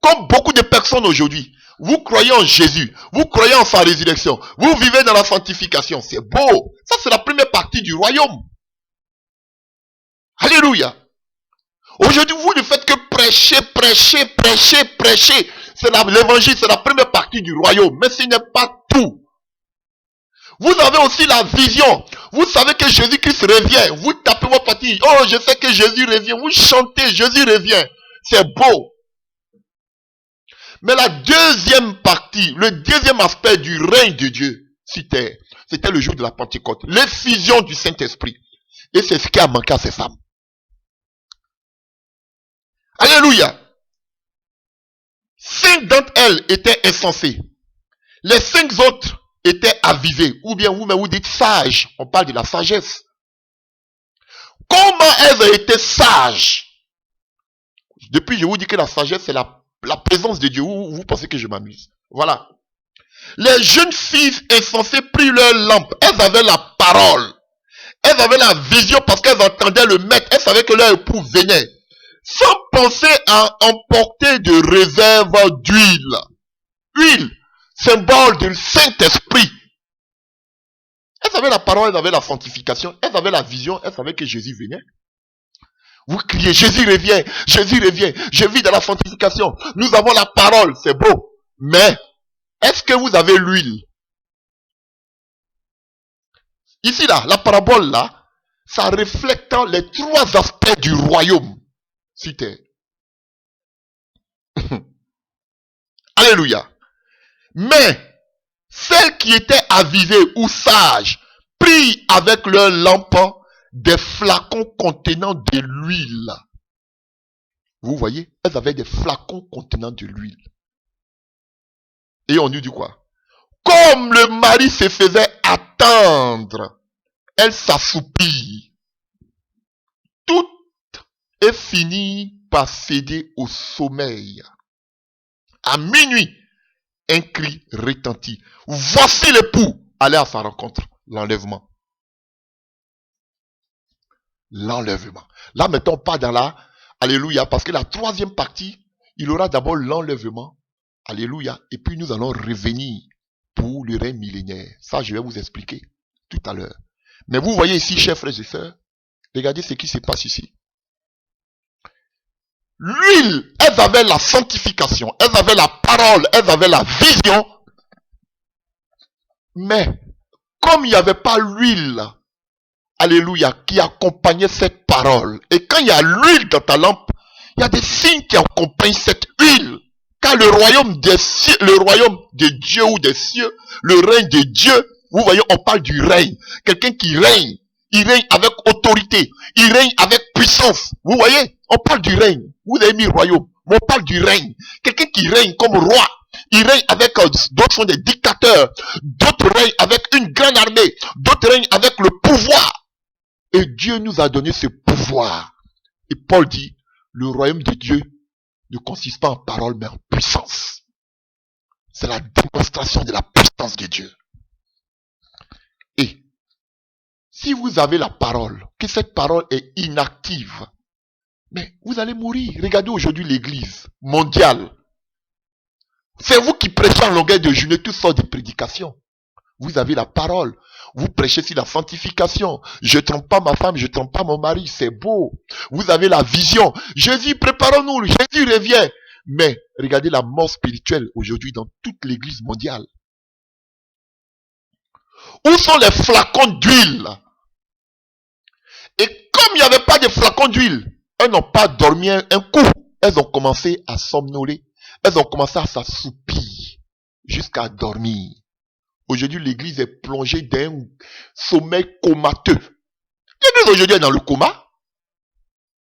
Comme beaucoup de personnes aujourd'hui, vous croyez en Jésus, vous croyez en sa résurrection, vous vivez dans la sanctification. C'est beau. Ça, c'est la première partie du royaume. Alléluia. Aujourd'hui, vous ne faites que prêcher. L'évangile, c'est la première partie du royaume. Mais ce n'est pas tout. Vous avez aussi la vision. Vous savez que Jésus-Christ revient. Vous tapez votre partie. Oh, je sais que Jésus revient. Vous chantez, Jésus revient. C'est beau. Mais la deuxième partie, le deuxième aspect du règne de Dieu, c'était le jour de la Pentecôte. L'effusion du Saint-Esprit. Et c'est ce qui a manqué à ces femmes. Alléluia. 5 d'entre elles étaient insensées. Les 5 autres étaient avisées. Ou bien vous-même vous dites sages. On parle de la sagesse. Comment elles ont été sages? Depuis, je vous dis que la sagesse, c'est la présence de Dieu. Vous pensez que je m'amuse? Voilà. Les jeunes filles insensées prirent leur lampe. Elles avaient la parole. Elles avaient la vision parce qu'elles entendaient le maître. Elles savaient que leur époux venait. Sans penser à emporter de réserve d'huile. Huile, symbole du Saint-Esprit. Elles avaient la parole, elles avaient la sanctification, elles avaient la vision, elles savaient que Jésus venait. Vous criez, Jésus revient, je vis dans la sanctification. Nous avons la parole, c'est beau. Mais, est-ce que vous avez l'huile? Ici là, la parabole là, ça reflète les 3 aspects du royaume. Cité. Alléluia. Mais, celles qui étaient avisées ou sages, prirent avec leur lampe des flacons contenant de l'huile. Vous voyez, elles avaient des flacons contenant de l'huile. Et on nous dit quoi? Comme le mari se faisait attendre Elle s'assoupit. Tout est fini par céder au sommeil. À minuit, un cri retentit. Voici l'époux. Allez à sa rencontre. L'enlèvement. L'enlèvement. Là, mettons pas dans la... Alléluia. Parce que la troisième partie, il aura d'abord l'enlèvement. Alléluia. Et puis nous allons revenir pour le règne millénaire. Ça, je vais vous expliquer tout à l'heure. Mais vous voyez ici, chers frères et sœurs, regardez ce qui se passe ici. L'huile, elles avaient la sanctification, elles avaient la parole, elles avaient la vision. Mais, comme il n'y avait pas l'huile, alléluia, qui accompagnait cette parole. Et quand il y a l'huile dans ta lampe, il y a des signes qui accompagnent cette huile. Car le royaume des cieux, le royaume de Dieu ou des cieux, le règne de Dieu, vous voyez, on parle du règne. Quelqu'un qui règne. Il règne avec autorité. Il règne avec puissance. Vous voyez, on parle du règne. Vous avez mis royaume. Mais on parle du règne. Quelqu'un qui règne comme roi. Il règne avec, d'autres sont des dictateurs. D'autres règnent avec une grande armée. D'autres règnent avec le pouvoir. Et Dieu nous a donné ce pouvoir. Et Paul dit, le royaume de Dieu ne consiste pas en parole, mais en puissance. C'est la démonstration de la puissance de Dieu. Et si vous avez la parole, que cette parole est inactive, mais vous allez mourir. Regardez aujourd'hui l'église mondiale. C'est vous qui prêchez en longueur de journée toutes sortes de prédications. Vous avez la parole. Vous prêchez sur la sanctification. Je ne trompe pas ma femme, je ne trompe pas mon mari. C'est beau. Vous avez la vision. Jésus, préparons-nous. Jésus revient. Mais regardez la mort spirituelle aujourd'hui dans toute l'église mondiale. Où sont les flacons d'huile? Et comme il n'y avait pas de flacons d'huile, elles n'ont pas dormi un coup. Elles ont commencé à somnoler. Elles ont commencé à s'assoupir jusqu'à dormir. Aujourd'hui, l'église est plongée dans un sommeil comateux. L'église aujourd'hui est dans le coma.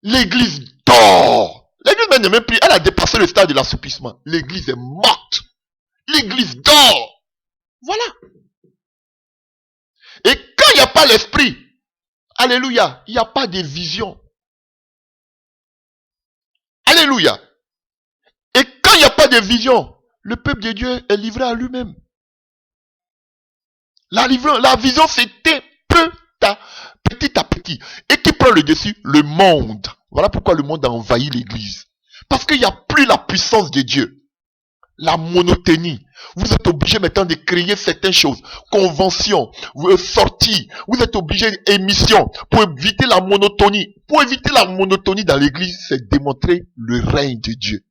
L'église dort. L'église n'est même plus, elle a dépassé le stade de l'assoupissement. L'église est morte. L'église dort. Voilà. Et quand il n'y a pas l'esprit, alléluia, il n'y a pas de vision. Alléluia. Et quand il n'y a pas de vision, le peuple de Dieu est livré à lui-même. La vision c'était petit à petit. Et qui prend le dessus? Le monde. Voilà pourquoi le monde a envahi l'église. Parce qu'il n'y a plus la puissance de Dieu. La monotonie. Vous êtes obligé maintenant de créer certaines choses. Conventions, sorties. Vous êtes obligé d'émissions pour éviter la monotonie. Pour éviter la monotonie dans l'église, c'est démontrer le règne de Dieu.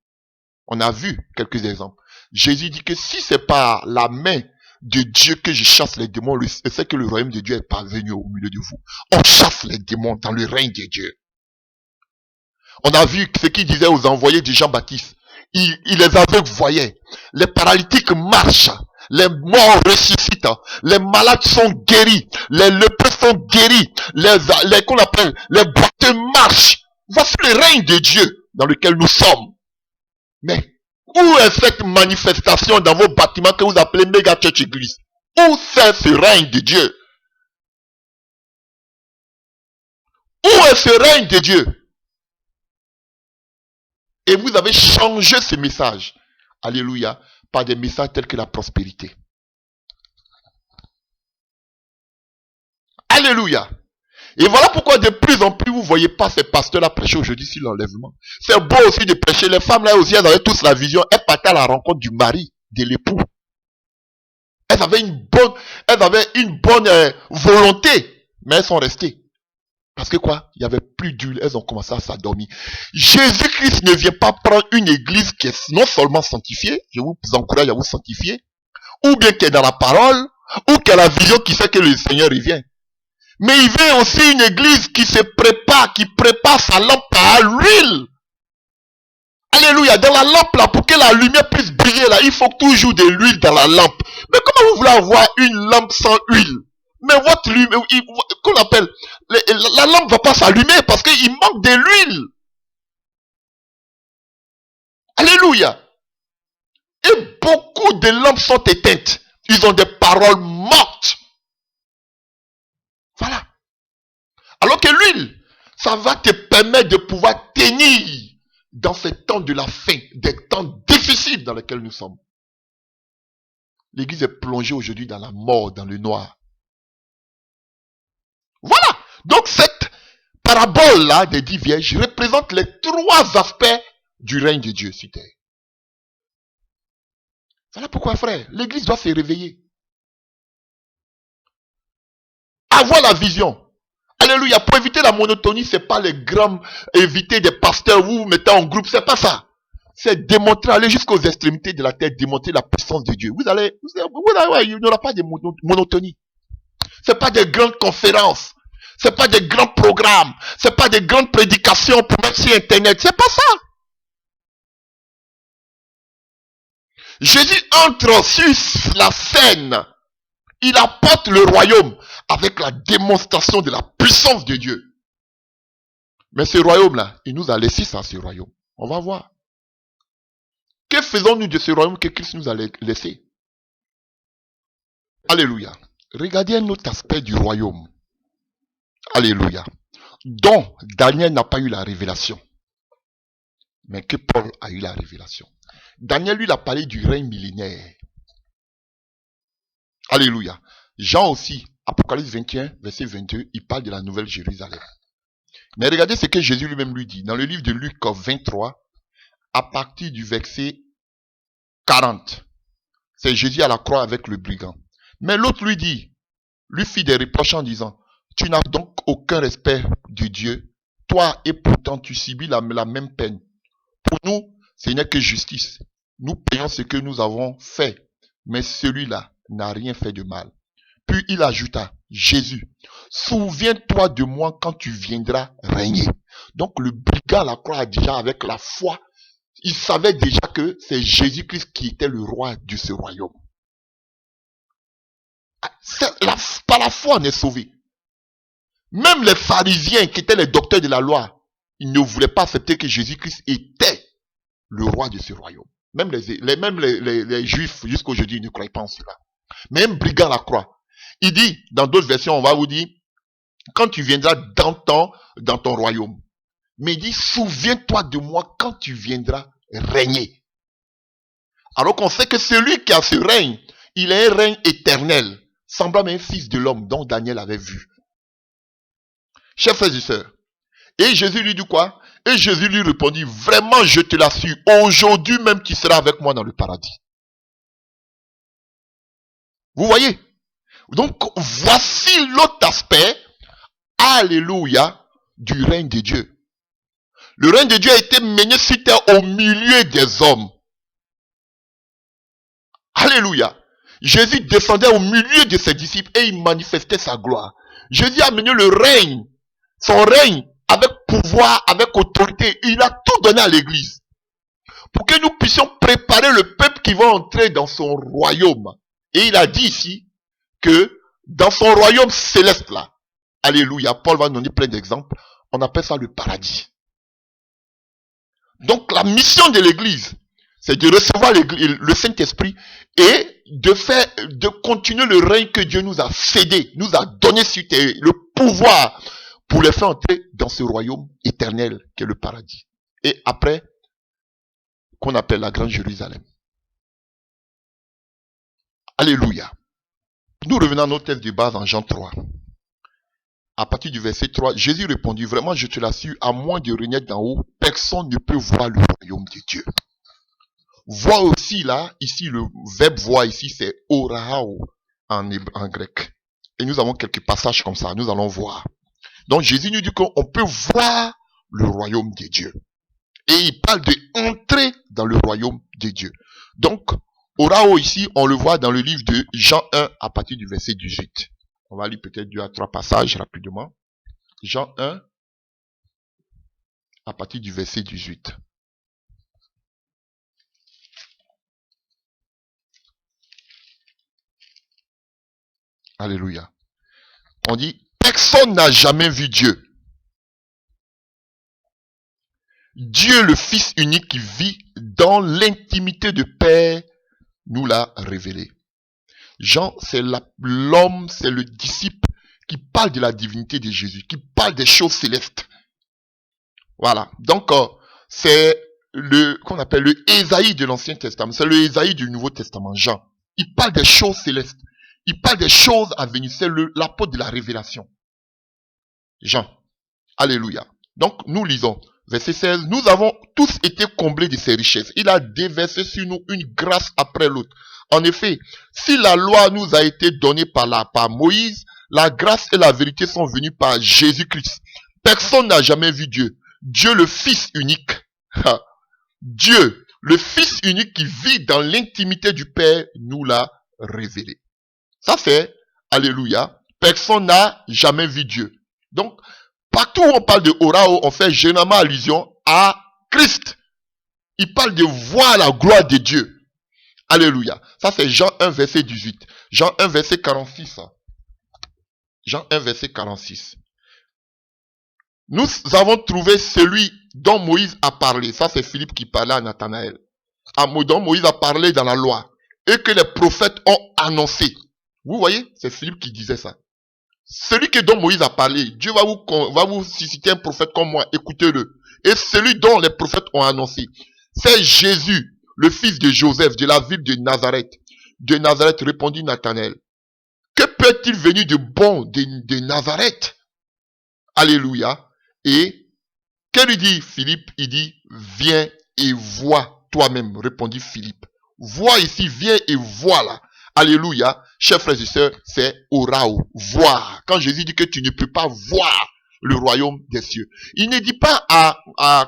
On a vu quelques exemples. Jésus dit que si c'est par la main de Dieu que je chasse les démons, c'est que le royaume de Dieu est parvenu au milieu de vous. On chasse les démons dans le règne de Dieu. On a vu ce qu'il disait aux envoyés de Jean-Baptiste. Il les aveugles voyaient. Les paralytiques marchent. Les morts ressuscitent. Les malades sont guéris. Les lépreux sont guéris. Qu'on appelle, les boiteux marchent. Voici le règne de Dieu dans lequel nous sommes. Mais où est cette manifestation dans vos bâtiments que vous appelez méga church église? Où c'est ce règne de Dieu? Où est ce règne de Dieu? Et vous avez changé ce message, alléluia, par des messages tels que la prospérité. Alléluia. Et voilà pourquoi de plus en plus vous ne voyez pas ces pasteurs-là prêcher aujourd'hui sur l'enlèvement. C'est beau aussi de prêcher. Les femmes là aussi, elles avaient tous la vision. Elles partaient à la rencontre du mari, de l'époux. Elles avaient une bonne volonté, mais elles sont restées. Parce que quoi? Il n'y avait plus d'huile, elles ont commencé à s'endormir. Jésus-Christ ne vient pas prendre une église qui est non seulement sanctifiée, je vous encourage à vous sanctifier, ou bien qui est dans la parole, ou qui a la vision qui fait que le Seigneur revient. Mais il veut aussi une église qui se prépare, qui prépare sa lampe à l'huile. Alléluia, dans la lampe là, pour que la lumière puisse briller là, il faut toujours de l'huile dans la lampe. Mais comment vous voulez avoir une lampe sans huile? Mais votre lumière, qu'on appelle, la lampe ne va pas s'allumer parce qu'il manque de l'huile. Alléluia. Et beaucoup de lampes sont éteintes. Ils ont des paroles mortes. Voilà. Alors que l'huile, ça va te permettre de pouvoir tenir dans ces temps de la faim, des temps difficiles dans lesquels nous sommes. L'église est plongée aujourd'hui dans la mort, dans le noir. Voilà. Donc cette parabole-là des 10 vierges représente les 3 aspects du règne de Dieu sur terre. Voilà pourquoi, frère, l'église doit se réveiller. Avoir la vision. Alléluia. Pour éviter la monotonie, c'est pas les grands, éviter des pasteurs, vous mettez en groupe, c'est pas ça. C'est démontrer, aller jusqu'aux extrémités de la terre, démontrer la puissance de Dieu. Vous allez, il n'y aura pas de monotonie. C'est pas des grandes conférences. C'est pas des grands programmes. C'est pas des grandes prédications pour mettre sur Internet. C'est pas ça. Jésus entre sur la scène. Il apporte le royaume avec la démonstration de la puissance de Dieu. Mais ce royaume-là, il nous a laissé ça, ce royaume. On va voir. Que faisons-nous de ce royaume que Christ nous a laissé? Alléluia. Regardez un autre aspect du royaume. Alléluia. Dont Daniel n'a pas eu la révélation. Mais que Paul a eu la révélation. Daniel, lui, il a parlé du règne millénaire. Alléluia. Jean aussi, Apocalypse 21, verset 22, il parle de la nouvelle Jérusalem. Mais regardez ce que Jésus lui-même lui dit. Dans le livre de Luc 23, à partir du verset 40. C'est Jésus à la croix avec le brigand. Mais l'autre lui dit, lui fit des reproches en disant, tu n'as donc aucun respect de Dieu, toi, et pourtant tu subis la même peine. Pour nous, ce n'est que justice. Nous payons ce que nous avons fait, mais celui-là n'a rien fait de mal. Puis il ajouta, Jésus, souviens-toi de moi quand tu viendras régner. Donc le brigand à la croix a déjà, avec la foi, il savait déjà que c'est Jésus-Christ qui était le roi de ce royaume. Par la foi, on est sauvé. Même les pharisiens qui étaient les docteurs de la loi, ils ne voulaient pas accepter que Jésus-Christ était le roi de ce royaume. Même les juifs, jusqu'à aujourd'hui, ils ne croient pas en cela. Mais un brigand à la croix, il dit, dans d'autres versions, on va vous dire, quand tu viendras dans ton royaume. Mais il dit, souviens-toi de moi quand tu viendras régner. Alors qu'on sait que celui qui a ce règne, il a un règne éternel, semblable à un fils de l'homme dont Daniel avait vu. Chers frères et sœurs, et Jésus lui dit quoi? Et Jésus lui répondit, vraiment je te l'assure, aujourd'hui même tu seras avec moi dans le paradis. Vous voyez? Donc voici l'autre aspect, alléluia, du règne de Dieu. Le règne de Dieu a été mené sur terre au milieu des hommes. Alléluia. Jésus descendait au milieu de ses disciples et il manifestait sa gloire. Jésus a mené le règne, son règne, avec pouvoir, avec autorité. Il a tout donné à l'église. Pour que nous puissions préparer le peuple qui va entrer dans son royaume. Et il a dit ici que dans son royaume céleste là, alléluia, Paul va nous donner plein d'exemples, on appelle ça le paradis. Donc la mission de l'église, c'est de recevoir le Saint-Esprit et de continuer le règne que Dieu nous a cédé, nous a donné sur terre, le pouvoir pour les faire entrer dans ce royaume éternel qui est le paradis. Et après, qu'on appelle la Grande Jérusalem. Alléluia. Nous revenons à notre texte de base en Jean 3. À partir du verset 3, Jésus répondit, vraiment je te l'assure, à moins de régner d'en haut, personne ne peut voir le royaume de Dieu. Voir aussi là, ici le verbe voir ici c'est orao en grec. Et nous avons quelques passages comme ça, nous allons voir. Donc Jésus nous dit qu'on peut voir le royaume de Dieu. Et il parle de entrer dans le royaume de Dieu. Donc, orao ici, on le voit dans le livre de Jean 1 à partir du verset 18. On va lire peut-être 2 à 3 passages rapidement. Jean 1 à partir du verset 18. Alléluia. On dit, personne n'a jamais vu Dieu. Dieu, le Fils unique qui vit dans l'intimité de Père, nous l'a révélé. Jean, c'est l'homme, c'est le disciple qui parle de la divinité de Jésus, qui parle des choses célestes. Voilà. Donc, c'est qu'on appelle le Ésaïe de l'Ancien Testament. C'est le Ésaïe du Nouveau Testament, Jean. Il parle des choses célestes. Il parle des choses à venir. C'est l'apôtre de la révélation. Jean. Alléluia. Donc, nous lisons. Verset 16. Nous avons tous été comblés de ses richesses. Il a déversé sur nous une grâce après l'autre. En effet, si la loi nous a été donnée par Moïse, la grâce et la vérité sont venues par Jésus-Christ. Personne n'a jamais vu Dieu. Dieu le Fils unique. Dieu, le Fils unique qui vit dans l'intimité du Père, nous l'a révélé. Ça c'est, alléluia, personne n'a jamais vu Dieu. Donc, partout où on parle de Orao, on fait généralement allusion à Christ. Il parle de voir la gloire de Dieu. Alléluia. Ça c'est Jean 1 verset 18. Jean 1 verset 46. Jean 1 verset 46. Nous avons trouvé celui dont Moïse a parlé. Ça c'est Philippe qui parlait à Nathanaël. Dont Moïse a parlé dans la loi. Et que les prophètes ont annoncé. Vous voyez, c'est Philippe qui disait ça. Celui dont Moïse a parlé, Dieu va vous susciter un prophète comme moi, écoutez-le. Et celui dont les prophètes ont annoncé, c'est Jésus, le fils de Joseph, de la ville de Nazareth. De Nazareth, répondit Nathanaël. Que peut-il venir de bon de Nazareth? Alléluia. Et, que lui dit Philippe? Il dit, viens et vois toi-même, répondit Philippe. Vois ici, viens et vois là. Alléluia. Chers frères et sœurs, c'est orao, voir. Quand Jésus dit que tu ne peux pas voir le royaume des cieux. Il ne dit pas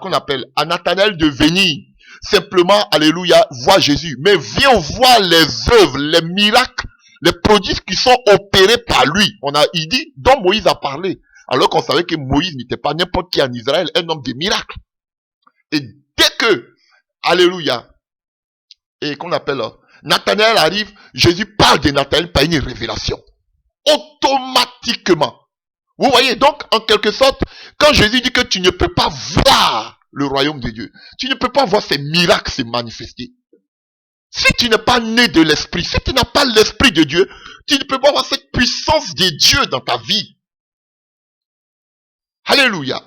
qu'on appelle, à Nathanaël de venir. Simplement, alléluia, voir Jésus. Mais viens voir les œuvres, les miracles, les prodiges qui sont opérés par lui. Il dit, dont Moïse a parlé. Alors qu'on savait que Moïse n'était pas n'importe qui en Israël, un homme de miracles. Et dès que, alléluia, et qu'on appelle, Nathanaël arrive, Jésus parle de Nathanaël par une révélation. Automatiquement. Vous voyez, donc, en quelque sorte, quand Jésus dit que tu ne peux pas voir le royaume de Dieu, tu ne peux pas voir ces miracles se manifester. Si tu n'es pas né de l'esprit, si tu n'as pas l'esprit de Dieu, tu ne peux pas voir cette puissance de Dieu dans ta vie. Alléluia.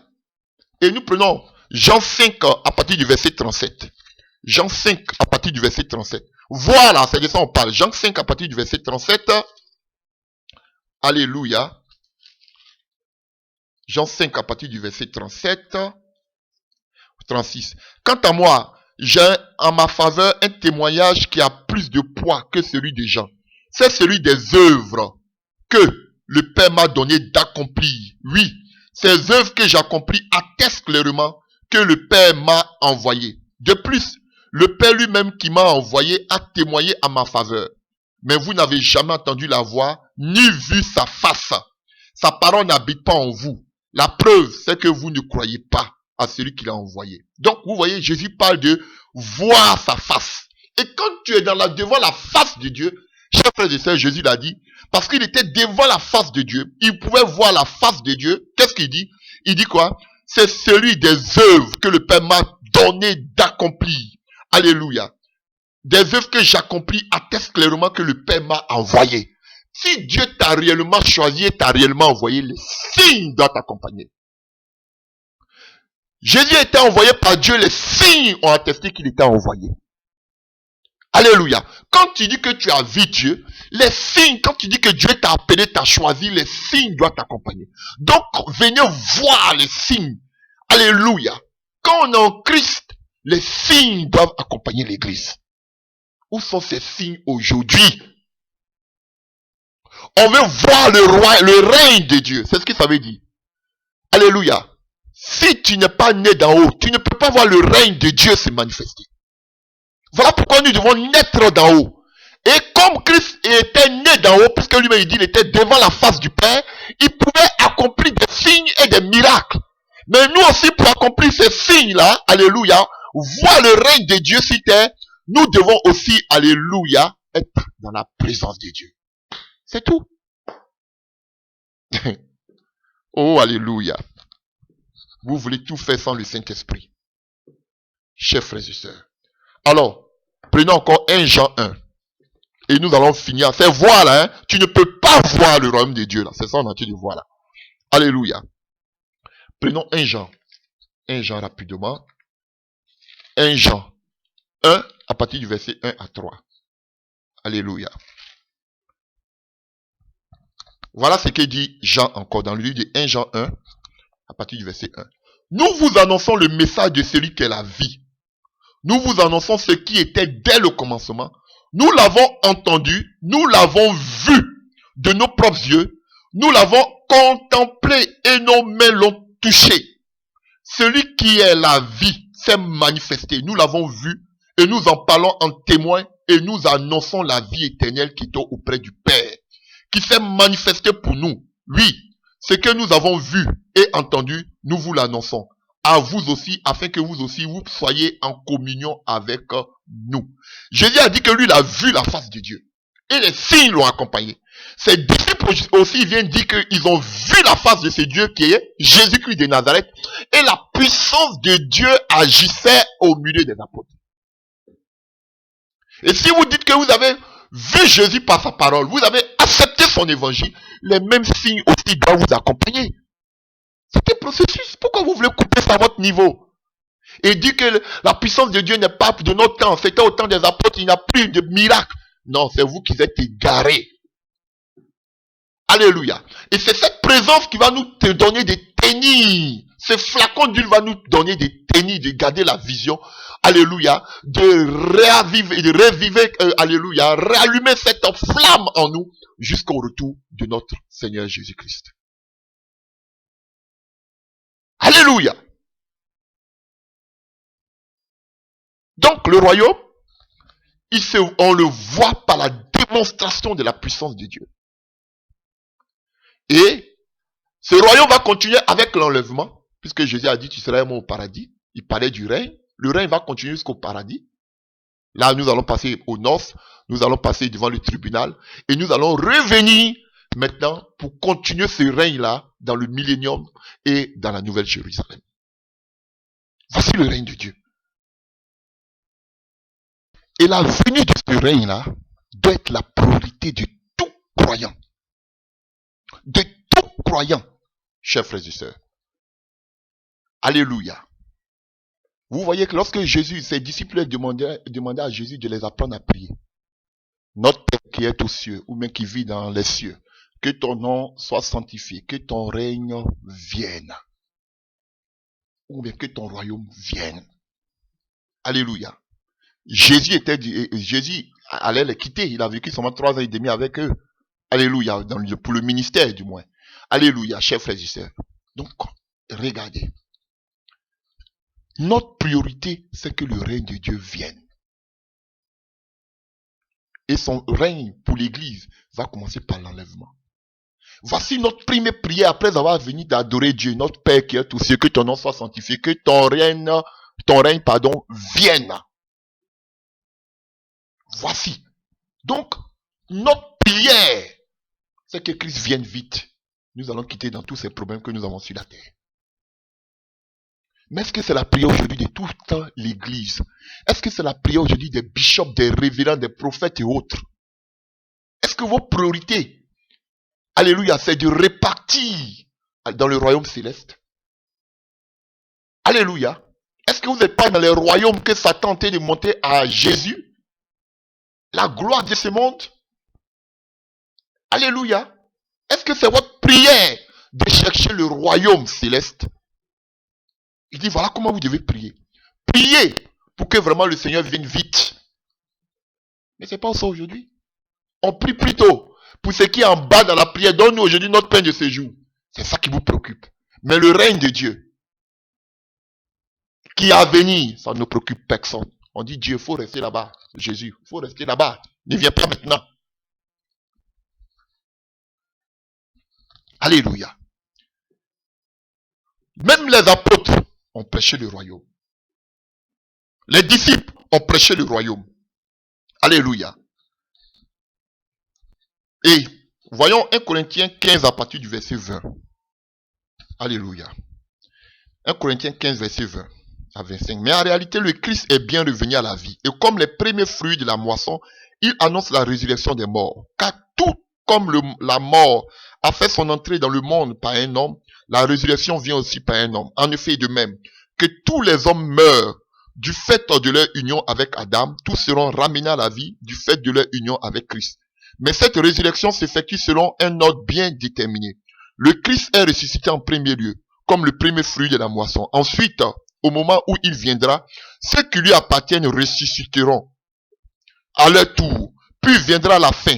Et nous prenons Jean 5 à partir du verset 37. Jean 5 à partir du verset 37. Voilà, c'est de ça on parle. Jean 5 à partir du verset 37. Alléluia. Jean 5 à partir du verset 37. 36. Quant à moi, j'ai en ma faveur un témoignage qui a plus de poids que celui de Jean. C'est celui des œuvres que le Père m'a donné d'accomplir. Oui, ces œuvres que j'accomplis attestent clairement que le Père m'a envoyé. De plus, le Père lui-même qui m'a envoyé a témoigné à ma faveur. Mais vous n'avez jamais entendu la voix, ni vu sa face. Sa parole n'habite pas en vous. La preuve, c'est que vous ne croyez pas à celui qui l'a envoyé. Donc, vous voyez, Jésus parle de voir sa face. Et quand tu es devant la face de Dieu, chers frères et sœurs, Jésus l'a dit, parce qu'il était devant la face de Dieu, il pouvait voir la face de Dieu. Qu'est-ce qu'il dit? Il dit quoi? C'est celui des œuvres que le Père m'a donné d'accomplir. Alléluia. Des œuvres que j'accomplis attestent clairement que le Père m'a envoyé. Si Dieu t'a réellement choisi et t'a réellement envoyé, les signes doivent t'accompagner. Jésus était envoyé par Dieu, les signes ont attesté qu'il était envoyé. Alléluia. Quand tu dis que tu as vu Dieu, les signes, quand tu dis que Dieu t'a appelé, t'a choisi, les signes doivent t'accompagner. Donc, venez voir les signes. Alléluia. Quand on est en Christ, les signes doivent accompagner l'église. Où sont ces signes aujourd'hui? On veut voir le règne de Dieu. C'est ce que ça veut dire. Alléluia. Si tu n'es pas né d'en haut, tu ne peux pas voir le règne de Dieu se manifester. Voilà pourquoi nous devons naître d'en haut. Et comme Christ était né d'en haut, puisque lui-même il dit qu'il était devant la face du Père, il pouvait accomplir des signes et des miracles. Mais nous aussi, pour accomplir ces signes-là, alléluia, voir le règne de Dieu sur terre, nous devons aussi, alléluia, être dans la présence de Dieu. C'est tout. Oh, alléluia. Vous voulez tout faire sans le Saint-Esprit. Chers frères et sœurs. Alors, prenons encore 1 Jean 1. Et nous allons finir. C'est voir là, hein. Tu ne peux pas voir le royaume de Dieu là. C'est ça on a dit de voir là. Alléluia. Prenons 1 Jean. 1 Jean rapidement. 1 Jean 1 à partir du verset 1 à 3. Alléluia. Voilà ce que dit Jean encore dans le livre de 1 Jean 1 à partir du verset 1. Nous vous annonçons le message de celui qui est la vie. Nous vous annonçons ce qui était dès le commencement. Nous l'avons entendu, nous l'avons vu de nos propres yeux, nous l'avons contemplé et nos mains l'ont touché. Celui qui est la vie s'est manifesté, nous l'avons vu et nous en parlons en témoin et nous annonçons la vie éternelle qui est auprès du Père, qui s'est manifesté pour nous. Oui, ce que nous avons vu et entendu, nous vous l'annonçons. À vous aussi, afin que vous aussi, vous soyez en communion avec nous. Jésus a dit que lui, il a vu la face de Dieu. Et les signes l'ont accompagné. Ses disciples aussi viennent dire qu'ils ont vu la face de ce Dieu qui est Jésus-Christ de Nazareth. Et la puissance de Dieu agissait au milieu des apôtres. Et si vous dites que vous avez vu Jésus par sa parole, vous avez accepté son évangile, les mêmes signes aussi doivent vous accompagner. C'est un processus. Pourquoi vous voulez couper ça à votre niveau? Et dire que la puissance de Dieu n'est pas de notre temps. C'était au temps des apôtres, il n'y a plus de miracles. Non, c'est vous qui êtes égarés. Alléluia. Et c'est cette présence qui va nous donner des tennis. Ce flacon d'huile va nous donner des tennis, de garder la vision. Alléluia. De réaviver, alléluia. Réallumer cette flamme en nous jusqu'au retour de notre Seigneur Jésus-Christ. Alléluia. Donc le royaume, on le voit par la démonstration de la puissance de Dieu. Et ce royaume va continuer avec l'enlèvement, puisque Jésus a dit tu seras moi au paradis. Il parlait du règne. Le règne va continuer jusqu'au paradis. Là, nous allons passer aux noces, nous allons passer devant le tribunal, et nous allons revenir maintenant pour continuer ce règne-là dans le millénium et dans la nouvelle Jérusalem. Voici le règne de Dieu. Et la venue de ce règne-là doit être la priorité de tout croyant. De tout croyant, chers frères et sœurs. Alléluia. Vous voyez que lorsque Jésus, ses disciples demandaient à Jésus de les apprendre à prier. Notre Père qui est aux cieux, ou même qui vit dans les cieux, que ton nom soit sanctifié, que ton règne vienne. Ou bien que ton royaume vienne. Alléluia. Jésus allait les quitter. Il a vécu seulement 3 ans et demi avec eux. Alléluia. Pour le ministère du moins. Alléluia, chers frères et sœurs. Donc, regardez. Notre priorité, c'est que le règne de Dieu vienne. Et son règne pour l'Église va commencer par l'enlèvement. Voici notre première prière après avoir venu d'adorer Dieu, notre Père qui est aux cieux, que ton nom soit sanctifié, que ton règne, vienne. Voici. Donc, notre prière, c'est que Christ vienne vite. Nous allons quitter dans tous ces problèmes que nous avons sur la terre. Mais est-ce que c'est la prière aujourd'hui de toute l'Église? Est-ce que c'est la prière aujourd'hui des bishops, des révérends, des prophètes et autres? Est-ce que vos priorités, alléluia, c'est de répartir dans le royaume céleste? Alléluia. Est-ce que vous n'êtes pas dans les royaumes que Satan tente de monter à Jésus? La gloire de ce monde? Alléluia. Est-ce que c'est votre prière de chercher le royaume céleste? Il dit, voilà comment vous devez prier. Priez pour que vraiment le Seigneur vienne vite. Mais ce n'est pas ça aujourd'hui. On prie plutôt pour ce qui est en bas dans la prière. Donne-nous aujourd'hui notre pain de séjour. C'est ça qui vous préoccupe. Mais le règne de Dieu, qui est à venir, ça ne préoccupe personne. On dit, Dieu, il faut rester là-bas. Jésus, il faut rester là-bas. Ne viens pas maintenant. Alléluia. Même les apôtres ont prêché le royaume. Les disciples ont prêché le royaume. Alléluia. Et voyons 1 Corinthiens 15 à partir du verset 20. Alléluia. 1 Corinthiens 15 verset 20 à 25. Mais en réalité, le Christ est bien revenu à la vie. Et comme les premiers fruits de la moisson, il annonce la résurrection des morts. Car tout comme la mort a fait son entrée dans le monde par un homme, la résurrection vient aussi par un homme. En effet, de même que tous les hommes meurent du fait de leur union avec Adam, tous seront ramenés à la vie du fait de leur union avec Christ. Mais cette résurrection s'effectue selon un ordre bien déterminé. Le Christ est ressuscité en premier lieu, comme le premier fruit de la moisson. Ensuite, au moment où il viendra, ceux qui lui appartiennent ressusciteront à leur tour. Puis viendra la fin,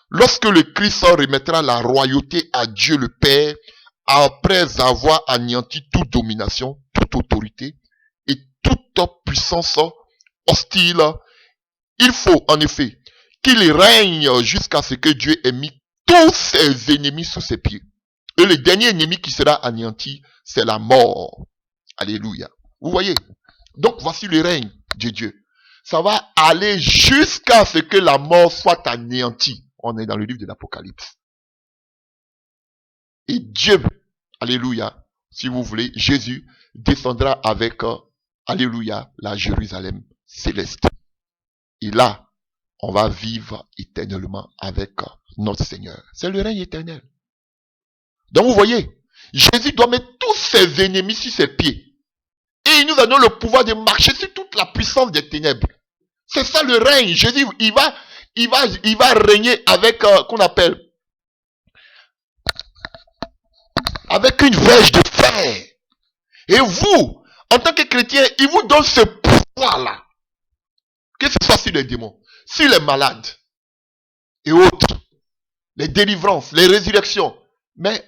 lorsque le Christ remettra la royauté à Dieu le Père, après avoir anéanti toute domination, toute autorité et toute puissance hostile. Il faut, en effet, qu'il règne jusqu'à ce que Dieu ait mis tous ses ennemis sous ses pieds. Et le dernier ennemi qui sera anéanti, c'est la mort. Alléluia. Vous voyez? Donc voici le règne de Dieu. Ça va aller jusqu'à ce que la mort soit anéantie. On est dans le livre de l'Apocalypse. Et Dieu, alléluia, si vous voulez, Jésus descendra avec, alléluia, la Jérusalem céleste. Et là, on va vivre éternellement avec notre Seigneur. C'est le règne éternel. Donc vous voyez, Jésus doit mettre tous ses ennemis sur ses pieds. Et il nous a donné le pouvoir de marcher sur toute la puissance des ténèbres. C'est ça le règne. Jésus, il va régner avec, qu'on appelle, avec une verge de fer. Et vous, en tant que chrétien, il vous donne ce pouvoir-là. Que ce soit sur les démons, sur les malades et autres, les délivrances, les résurrections. Mais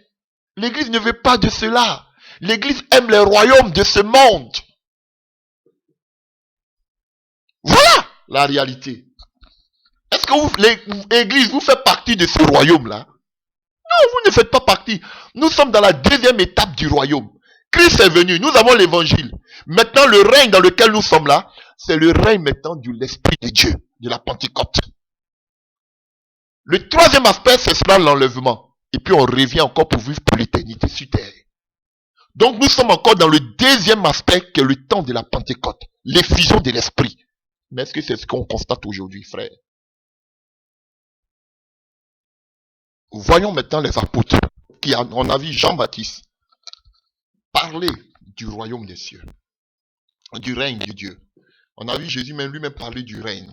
l'Église ne veut pas de cela. L'Église aime les royaumes de ce monde. Voilà la réalité. Est-ce que l'Église, vous fait partie de ce royaume-là? Non, vous ne faites pas partie. Nous sommes dans la deuxième étape du royaume. Christ est venu, nous avons l'évangile. Maintenant, le règne dans lequel nous sommes là, c'est le règne maintenant de l'Esprit de Dieu, de la Pentecôte. Le troisième aspect, c'est cela l'enlèvement. Et puis on revient encore pour vivre pour l'éternité sur terre. Donc nous sommes encore dans le deuxième aspect qui est le temps de la Pentecôte, l'effusion de l'Esprit. Mais est-ce que c'est ce qu'on constate aujourd'hui, frère? Voyons maintenant les apôtres qui, on a vu Jean-Baptiste parler du royaume des cieux, du règne de Dieu. On a vu Jésus même lui-même parler du règne.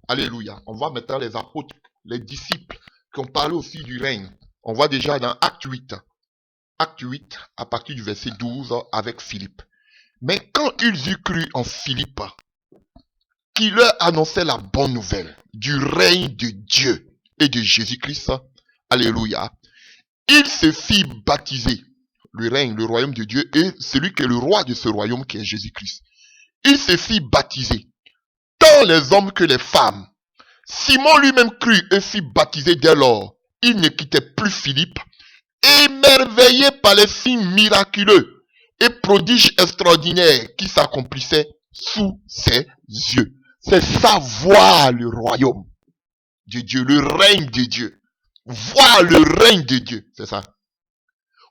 Alléluia. On voit maintenant les apôtres, les disciples qui ont parlé aussi du règne. On voit déjà dans Acte 8. Acte 8, à partir du verset 12, avec Philippe. Mais quand ils eurent cru en Philippe, qui leur annonçait la bonne nouvelle du règne de Dieu et de Jésus-Christ, alléluia, il se fit baptiser. Le règne, le royaume de Dieu et celui qui est le roi de ce royaume qui est Jésus-Christ. Il se fit baptiser, tant les hommes que les femmes. Simon lui-même crut et fit baptiser dès lors. Il ne quittait plus Philippe, émerveillé par les signes miraculeux et prodiges extraordinaires qui s'accomplissaient sous ses yeux. C'est ça, voir le royaume de Dieu, le règne de Dieu. Voir le règne de Dieu, c'est ça.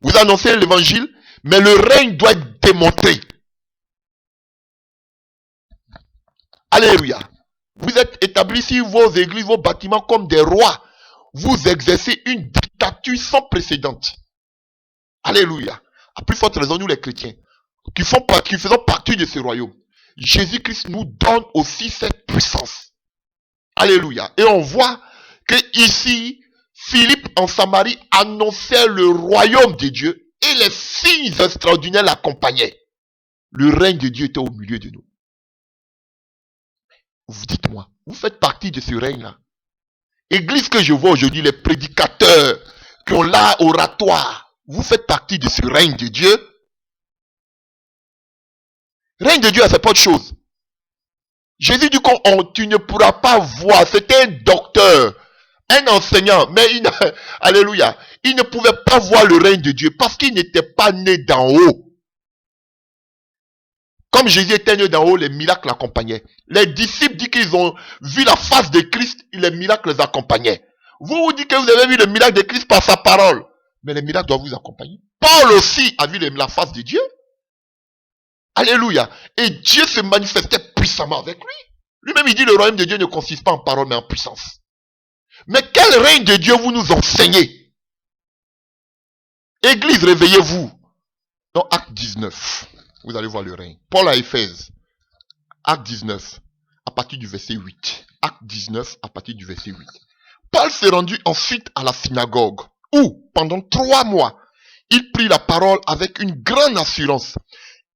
Vous annoncez l'évangile, mais le règne doit être démontré. Alléluia. Vous êtes établis sur vos églises, vos bâtiments comme des rois. Vous exercez une dictature sans précédent. Alléluia. À plus forte raison, nous les chrétiens, qui faisons partie de ce royaume, Jésus-Christ nous donne aussi cette puissance. Alléluia. Et on voit que ici, Philippe en Samarie annonçait le royaume de Dieu et les signes extraordinaires l'accompagnaient. Le règne de Dieu était au milieu de nous. Vous dites-moi, vous faites partie de ce règne-là. Église que je vois aujourd'hui, les prédicateurs qui ont l'art oratoire, vous faites partie de ce règne de Dieu. Règne de Dieu, c'est pas autre chose. Jésus dit tu ne pourras pas voir, c'était un docteur, un enseignant, mais alléluia, il ne pouvait pas voir le règne de Dieu parce qu'il n'était pas né d'en haut. Comme Jésus était né d'en haut, les miracles l'accompagnaient. Les disciples disent qu'ils ont vu la face de Christ et les miracles les accompagnaient. Vous dites que vous avez vu le miracle de Christ par sa parole, mais les miracles doivent vous accompagner. Paul aussi a vu la face de Dieu. Alléluia. Et Dieu se manifestait puissamment avec lui. Lui-même, il dit le royaume de Dieu ne consiste pas en parole, mais en puissance. Mais quel règne de Dieu vous nous enseignez? Église, réveillez-vous. Dans Acte 19, vous allez voir le règne. Paul à Éphèse, Acte 19, à partir du verset 8. Acte 19, à partir du verset 8. Paul s'est rendu ensuite à la synagogue, où, pendant 3 mois, il prit la parole avec une grande assurance.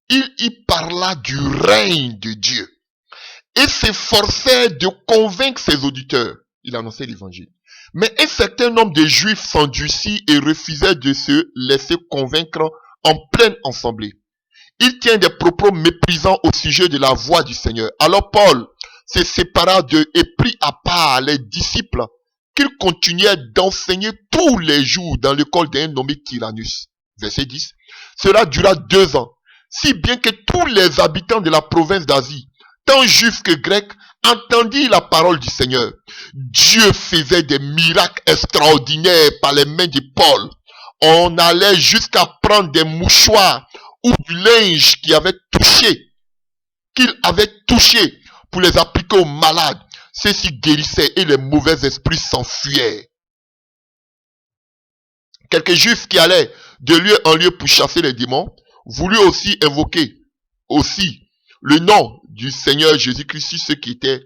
Il y parla du règne de Dieu et s'efforçait de convaincre ses auditeurs. Il annonçait l'évangile. Mais un certain nombre de Juifs s'endurcit et refusaient de se laisser convaincre en pleine assemblée. Il tient des propos méprisants au sujet de la voix du Seigneur. Alors Paul se sépara d'eux et prit à part les disciples qu'il continuait d'enseigner tous les jours dans l'école d'un nommé Tyrannus. Verset 10. Cela dura 2 ans, si bien que tous les habitants de la province d'Asie, tant juifs que grecs, entendirent la parole du Seigneur. Dieu faisait des miracles extraordinaires par les mains de Paul. On allait jusqu'à prendre des mouchoirs ou du linge qu'il avait touché pour les appliquer aux malades. Ceux-ci guérissaient et les mauvais esprits s'enfuyaient. Quelques juifs qui allaient de lieu en lieu pour chasser les démons voulurent aussi invoquer le nom du Seigneur Jésus-Christ, ceux qui étaient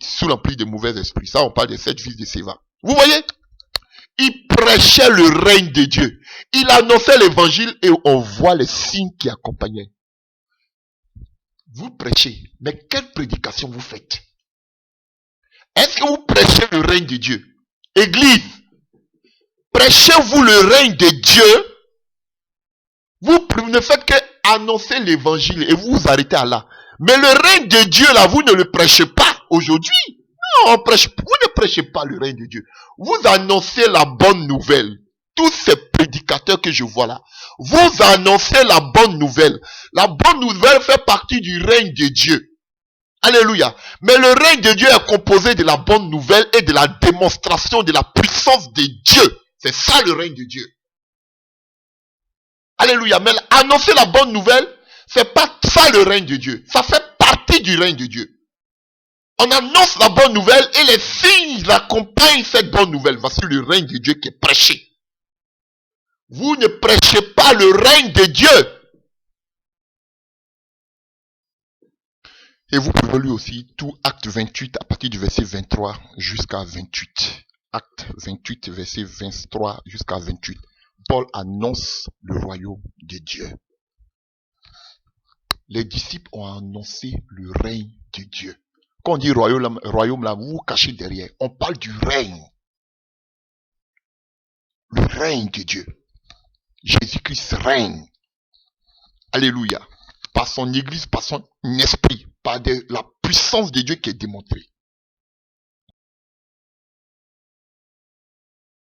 sous l'emprise de mauvais esprits. Ça, on parle des 7 fils de Séva. Vous voyez? Il prêchait le règne de Dieu. Il annonçait l'évangile et on voit les signes qui accompagnaient. Vous prêchez, mais quelle prédication vous faites? Est-ce que vous prêchez le règne de Dieu? Église, prêchez-vous le règne de Dieu? Vous ne faites que annoncer l'évangile et vous vous arrêtez à là. Mais le règne de Dieu, là, vous ne le prêchez pas aujourd'hui. Non, vous ne prêchez pas le règne de Dieu. Vous annoncez la bonne nouvelle. Tous ces prédicateurs que je vois là, vous annoncez la bonne nouvelle. La bonne nouvelle fait partie du règne de Dieu. Alléluia. Mais le règne de Dieu est composé de la bonne nouvelle et de la démonstration de la puissance de Dieu. C'est ça le règne de Dieu. Alléluia. Mais annoncer la bonne nouvelle, c'est pas ça le règne de Dieu. Ça fait partie du règne de Dieu. On annonce la bonne nouvelle et les signes accompagnent cette bonne nouvelle. Voici le règne de Dieu qui est prêché. Vous ne prêchez pas le règne de Dieu. Et vous pouvez lire aussi tout Acte 28 à partir du verset 23 jusqu'à 28. Acte 28, verset 23 jusqu'à 28. Paul annonce le royaume de Dieu. Les disciples ont annoncé le règne de Dieu. Quand on dit royaume là, vous vous cachez derrière. On parle du règne. Le règne de Dieu. Jésus-Christ règne. Alléluia. Par son église, par son esprit, par la puissance de Dieu qui est démontrée.